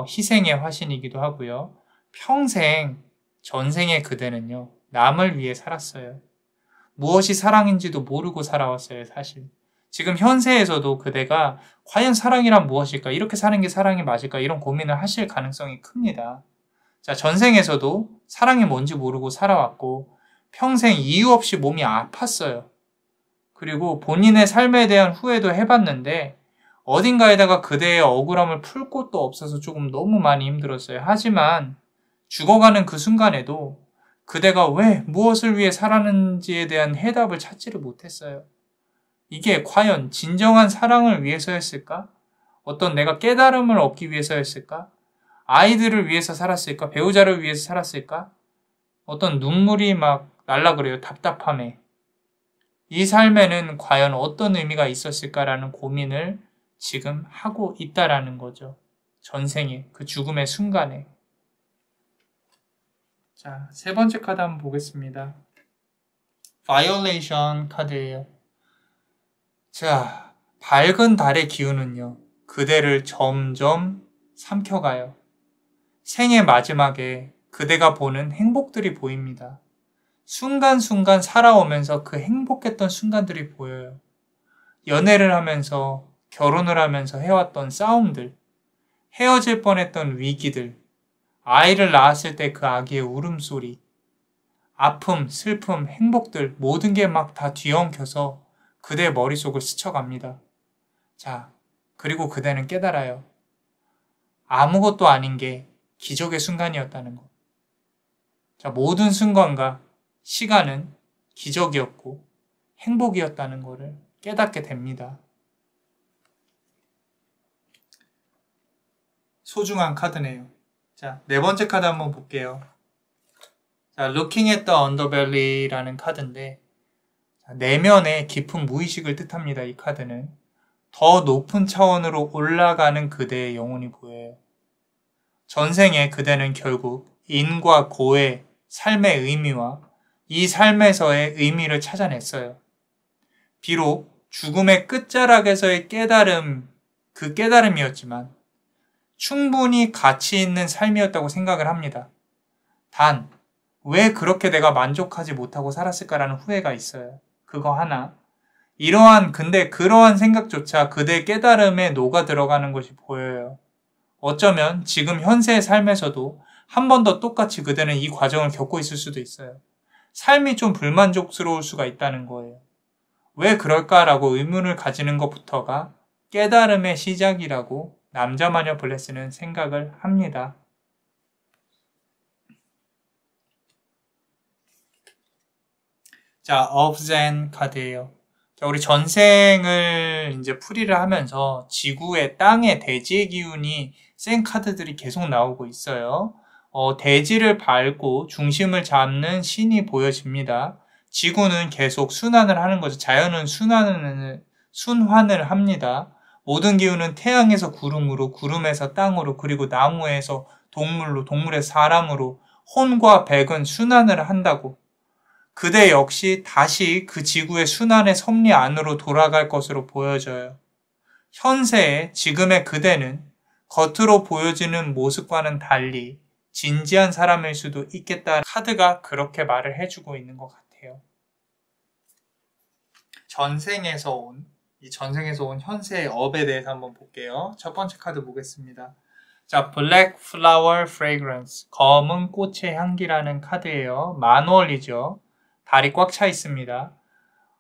희생의 화신이기도 하고요. 평생 전생의 그대는요, 남을 위해 살았어요. 무엇이 사랑인지도 모르고 살아왔어요, 사실. 지금 현세에서도 그대가 과연 사랑이란 무엇일까? 이렇게 사는 게 사랑이 맞을까? 이런 고민을 하실 가능성이 큽니다. 자, 전생에서도 사랑이 뭔지 모르고 살아왔고 평생 이유 없이 몸이 아팠어요. 그리고 본인의 삶에 대한 후회도 해봤는데 어딘가에다가 그대의 억울함을 풀 곳도 없어서 조금 너무 많이 힘들었어요. 하지만 죽어가는 그 순간에도 그대가 왜 무엇을 위해 살았는지에 대한 해답을 찾지를 못했어요. 이게 과연 진정한 사랑을 위해서였을까? 어떤 내가 깨달음을 얻기 위해서였을까? 아이들을 위해서 살았을까? 배우자를 위해서 살았을까? 어떤 눈물이 막 날라 그래요. 답답함에. 이 삶에는 과연 어떤 의미가 있었을까라는 고민을 지금 하고 있다라는 거죠. 전생에, 그 죽음의 순간에. 자, 세 번째 카드 한번 보겠습니다. Violation 카드예요. 자, 밝은 달의 기운은요, 그대를 점점 삼켜가요. 생의 마지막에 그대가 보는 행복들이 보입니다. 순간순간 살아오면서 그 행복했던 순간들이 보여요. 연애를 하면서, 결혼을 하면서 해왔던 싸움들, 헤어질 뻔했던 위기들, 아이를 낳았을 때 그 아기의 울음소리, 아픔, 슬픔, 행복들 모든 게 막 다 뒤엉켜서 그대의 머릿속을 스쳐갑니다. 자, 그리고 그대는 깨달아요. 아무것도 아닌 게 기적의 순간이었다는 것. 자, 모든 순간과 시간은 기적이었고 행복이었다는 것을 깨닫게 됩니다. 소중한 카드네요. 자, 네 번째 카드 한번 볼게요. 자, Looking at the Underbelly라는 카드인데 내면의 깊은 무의식을 뜻합니다. 이 카드는 더 높은 차원으로 올라가는 그대의 영혼이 보여요. 전생에 그대는 결국 인과 고의 삶의 의미와 이 삶에서의 의미를 찾아냈어요. 비록 죽음의 끝자락에서의 깨달음, 그 깨달음이었지만 충분히 가치 있는 삶이었다고 생각을 합니다. 단, 왜 그렇게 내가 만족하지 못하고 살았을까라는 후회가 있어요. 그거 하나. 근데 그러한 생각조차 그대의 깨달음에 녹아 들어가는 것이 보여요. 어쩌면 지금 현세의 삶에서도 한 번 더 똑같이 그대는 이 과정을 겪고 있을 수도 있어요. 삶이 좀 불만족스러울 수가 있다는 거예요. 왜 그럴까라고 의문을 가지는 것부터가 깨달음의 시작이라고 남자마녀 블레스는 생각을 합니다. 자, 업젠 카드예요. 자, 우리 전생을 이제 풀이를 하면서 지구의 땅의 대지의 기운이 센 카드들이 계속 나오고 있어요. 대지를 밟고 중심을 잡는 신이 보여집니다. 지구는 계속 순환을 하는 거죠. 자연은 순환을 합니다. 모든 기운은 태양에서 구름으로, 구름에서 땅으로, 그리고 나무에서 동물로, 동물에서 사람으로 혼과 백은 순환을 한다고. 그대 역시 다시 그 지구의 순환의 섭리 안으로 돌아갈 것으로 보여져요. 현세의 지금의 그대는 겉으로 보여지는 모습과는 달리 진지한 사람일 수도 있겠다. 카드가 그렇게 말을 해주고 있는 것 같아요. 이 전생에서 온 현세의 업에 대해서 한번 볼게요. 첫 번째 카드 보겠습니다. 자, Black Flower Fragrance, 검은 꽃의 향기라는 카드예요. 만월이죠. 달이 꽉 차 있습니다.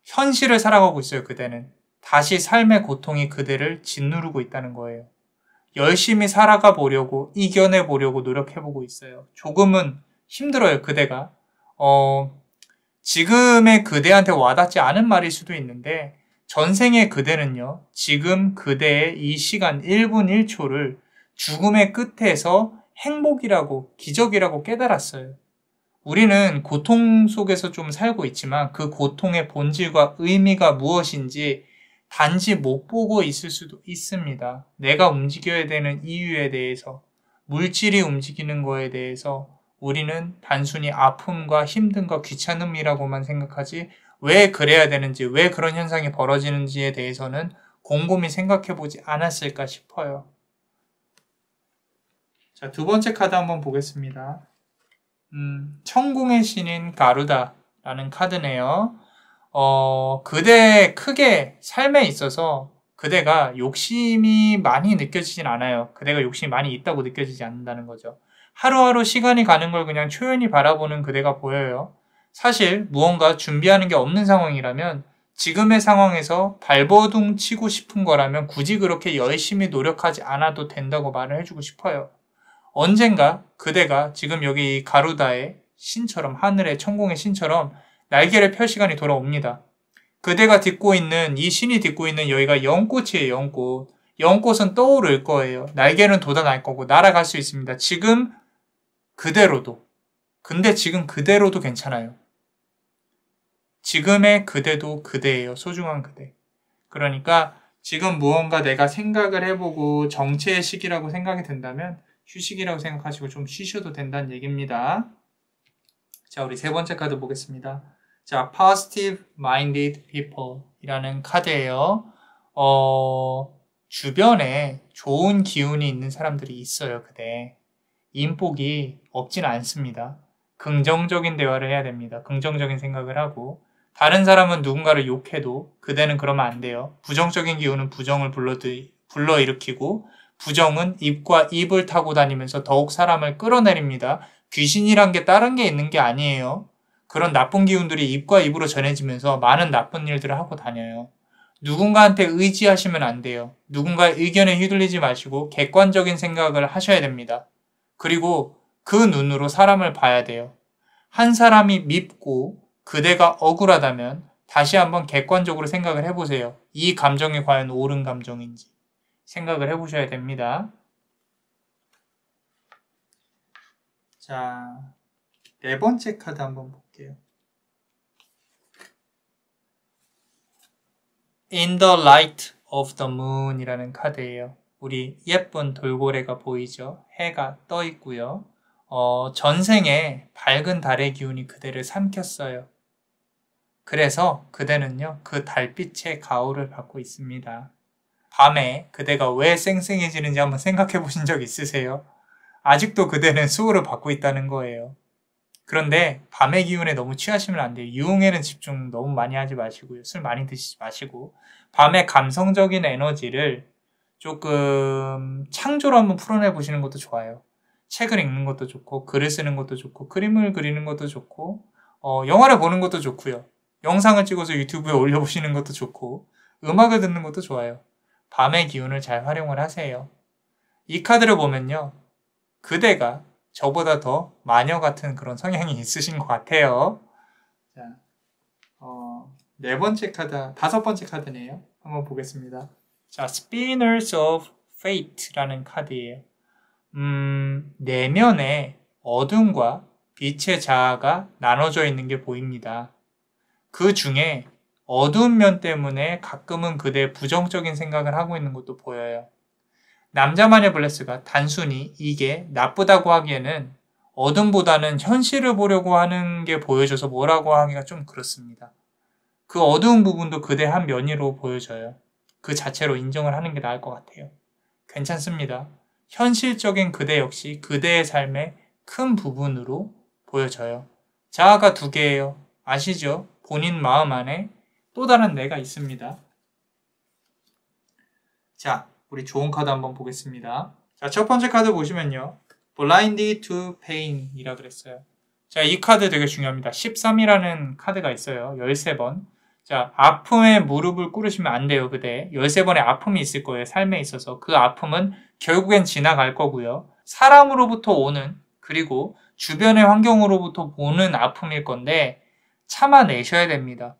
현실을 살아가고 있어요, 그대는. 다시 삶의 고통이 그대를 짓누르고 있다는 거예요. 열심히 살아가 보려고, 이겨내 보려고 노력해보고 있어요. 조금은 힘들어요, 그대가. 지금의 그대한테 와닿지 않은 말일 수도 있는데, 전생의 그대는요, 지금 그대의 이 시간 1분 1초를 죽음의 끝에서 행복이라고, 기적이라고 깨달았어요. 우리는 고통 속에서 좀 살고 있지만 그 고통의 본질과 의미가 무엇인지 단지 못 보고 있을 수도 있습니다. 내가 움직여야 되는 이유에 대해서, 물질이 움직이는 거에 대해서 우리는 단순히 아픔과 힘듦과 귀찮음이라고만 생각하지 왜 그래야 되는지, 왜 그런 현상이 벌어지는지에 대해서는 곰곰이 생각해보지 않았을까 싶어요. 자, 두 번째 카드 한번 보겠습니다. 천궁의 신인 가루다라는 카드네요. 그대 크게 삶에 있어서 그대가 욕심이 많이 느껴지진 않아요. 그대가 욕심이 많이 있다고 느껴지지 않는다는 거죠. 하루하루 시간이 가는 걸 그냥 초연히 바라보는 그대가 보여요. 사실 무언가 준비하는 게 없는 상황이라면 지금의 상황에서 발버둥 치고 싶은 거라면 굳이 그렇게 열심히 노력하지 않아도 된다고 말을 해주고 싶어요. 언젠가 그대가 지금 여기 가루다의 신처럼, 하늘의 천공의 신처럼 날개를 펼 시간이 돌아옵니다. 그대가 딛고 있는, 이 신이 딛고 있는 여기가 연꽃이에요, 연꽃. 연꽃은 떠오를 거예요. 날개는 돋아날 거고 날아갈 수 있습니다. 지금 그대로도. 근데 지금 그대로도 괜찮아요. 지금의 그대도 그대예요. 소중한 그대. 그러니까 지금 무언가 내가 생각을 해보고 정체의 시기라고 생각이 된다면 휴식이라고 생각하시고 좀 쉬셔도 된다는 얘기입니다. 자, 우리 세 번째 카드 보겠습니다. 자, Positive Minded People 이라는 카드예요. 주변에 좋은 기운이 있는 사람들이 있어요, 그대. 인복이 없진 않습니다. 긍정적인 대화를 해야 됩니다. 긍정적인 생각을 하고, 다른 사람은 누군가를 욕해도 그대는 그러면 안 돼요. 부정적인 기운은 부정을 불러일으키고, 부정은 입과 입을 타고 다니면서 더욱 사람을 끌어내립니다. 귀신이란 게 다른 게 있는 게 아니에요. 그런 나쁜 기운들이 입과 입으로 전해지면서 많은 나쁜 일들을 하고 다녀요. 누군가한테 의지하시면 안 돼요. 누군가의 의견에 휘둘리지 마시고 객관적인 생각을 하셔야 됩니다. 그리고 그 눈으로 사람을 봐야 돼요. 한 사람이 밉고 그대가 억울하다면 다시 한번 객관적으로 생각을 해보세요. 이 감정이 과연 옳은 감정인지 생각을 해보셔야 됩니다. 자, 네 번째 카드 한번 볼게요. In the Light of the Moon 이라는 카드예요. 우리 예쁜 돌고래가 보이죠? 해가 떠 있고요. 전생에 밝은 달의 기운이 그대를 삼켰어요. 그래서 그대는요, 그 달빛의 가호를 받고 있습니다. 밤에 그대가 왜 쌩쌩해지는지 한번 생각해 보신 적 있으세요? 아직도 그대는 수호를 받고 있다는 거예요. 그런데 밤의 기운에 너무 취하시면 안 돼요. 유흥에는 집중 너무 많이 하지 마시고요. 술 많이 드시지 마시고 밤의 감성적인 에너지를 조금 창조로 한번 풀어내 보시는 것도 좋아요. 책을 읽는 것도 좋고 글을 쓰는 것도 좋고 그림을 그리는 것도 좋고 영화를 보는 것도 좋고요. 영상을 찍어서 유튜브에 올려보시는 것도 좋고 음악을 듣는 것도 좋아요. 밤의 기운을 잘 활용을 하세요. 이 카드를 보면요. 그대가 저보다 더 마녀 같은 그런 성향이 있으신 것 같아요. 자, 네 번째 카드, 다섯 번째 카드네요. 한번 보겠습니다. 자, Spinners of Fate라는 카드예요. 내면에 어둠과 빛의 자아가 나눠져 있는 게 보입니다. 그 중에 어두운 면 때문에 가끔은 그대의 부정적인 생각을 하고 있는 것도 보여요. 남자마녀 블레스가 단순히 이게 나쁘다고 하기에는 어둠보다는 현실을 보려고 하는 게 보여져서 뭐라고 하기가 좀 그렇습니다. 그 어두운 부분도 그대 한 면으로 보여져요. 그 자체로 인정을 하는 게 나을 것 같아요. 괜찮습니다. 현실적인 그대 역시 그대의 삶의 큰 부분으로 보여져요. 자아가 두 개예요. 아시죠? 본인 마음 안에 또 다른 내가 있습니다. 자, 우리 좋은 카드 한번 보겠습니다. 자, 첫 번째 카드 보시면요. Blind to Pain 이라 그랬어요. 자, 이 카드 되게 중요합니다. 13이라는 카드가 있어요. 13번. 자, 아픔에 무릎을 꿇으시면 안 돼요, 그대. 13번의 아픔이 있을 거예요, 삶에 있어서. 그 아픔은 결국엔 지나갈 거고요. 사람으로부터 오는, 그리고 주변의 환경으로부터 오는 아픔일 건데 참아내셔야 됩니다.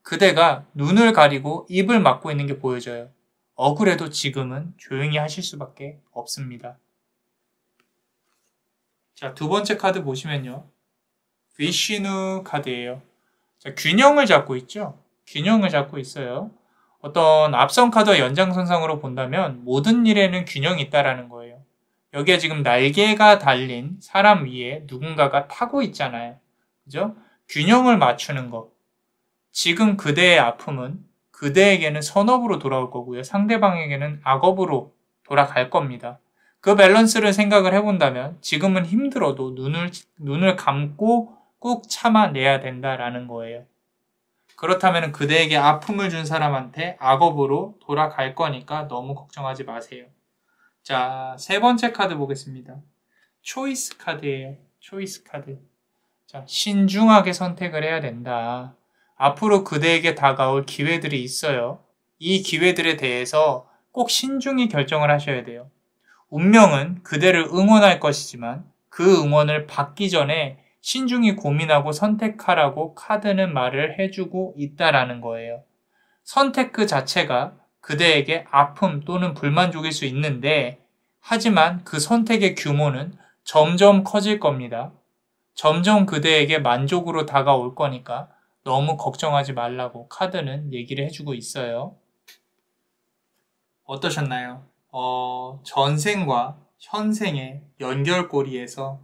그대가 눈을 가리고 입을 막고 있는 게 보여져요. 억울해도 지금은 조용히 하실 수밖에 없습니다. 자, 두 번째 카드 보시면요. 위시누 카드예요. 자, 균형을 잡고 있죠? 균형을 잡고 있어요. 어떤 앞선 카드와 연장선상으로 본다면 모든 일에는 균형이 있다라는 거예요. 여기에 지금 날개가 달린 사람 위에 누군가가 타고 있잖아요. 그죠? 균형을 맞추는 것. 지금 그대의 아픔은 그대에게는 선업으로 돌아올 거고요. 상대방에게는 악업으로 돌아갈 겁니다. 그 밸런스를 생각을 해본다면 지금은 힘들어도 눈을 감고 꾹 참아내야 된다라는 거예요. 그렇다면 그대에게 아픔을 준 사람한테 악업으로 돌아갈 거니까 너무 걱정하지 마세요. 자, 세 번째 카드 보겠습니다. 초이스 카드예요. 초이스 카드. 자, 신중하게 선택을 해야 된다. 앞으로 그대에게 다가올 기회들이 있어요. 이 기회들에 대해서 꼭 신중히 결정을 하셔야 돼요. 운명은 그대를 응원할 것이지만 그 응원을 받기 전에 신중히 고민하고 선택하라고 카드는 말을 해주고 있다라는 거예요. 선택 그 자체가 그대에게 아픔 또는 불만족일 수 있는데 하지만 그 선택의 규모는 점점 커질 겁니다. 점점 그대에게 만족으로 다가올 거니까 너무 걱정하지 말라고 카드는 얘기를 해주고 있어요. 어떠셨나요? 전생과 현생의 연결고리에서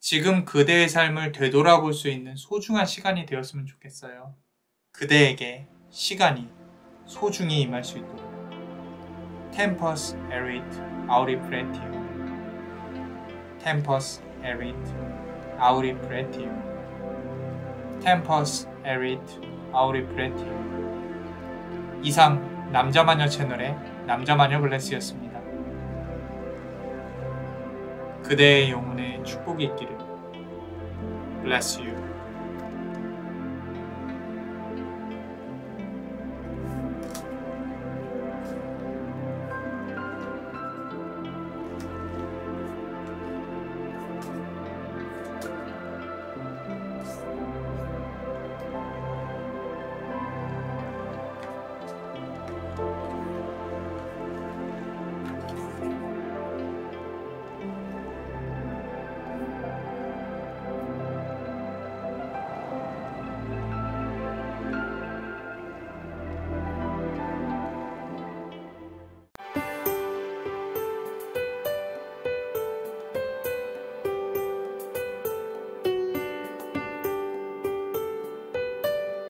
지금 그대의 삶을 되돌아볼 수 있는 소중한 시간이 되었으면 좋겠어요. 그대에게 시간이 소중히 임할 수 있도록. Tempus erit auri pretium. Tempus erit auri pretium. Tempus erit auri pretium. 이상 남자마녀 채널의 남자마녀 블레스였습니다. 그대의 영혼에 축복이 있기를. Bless you.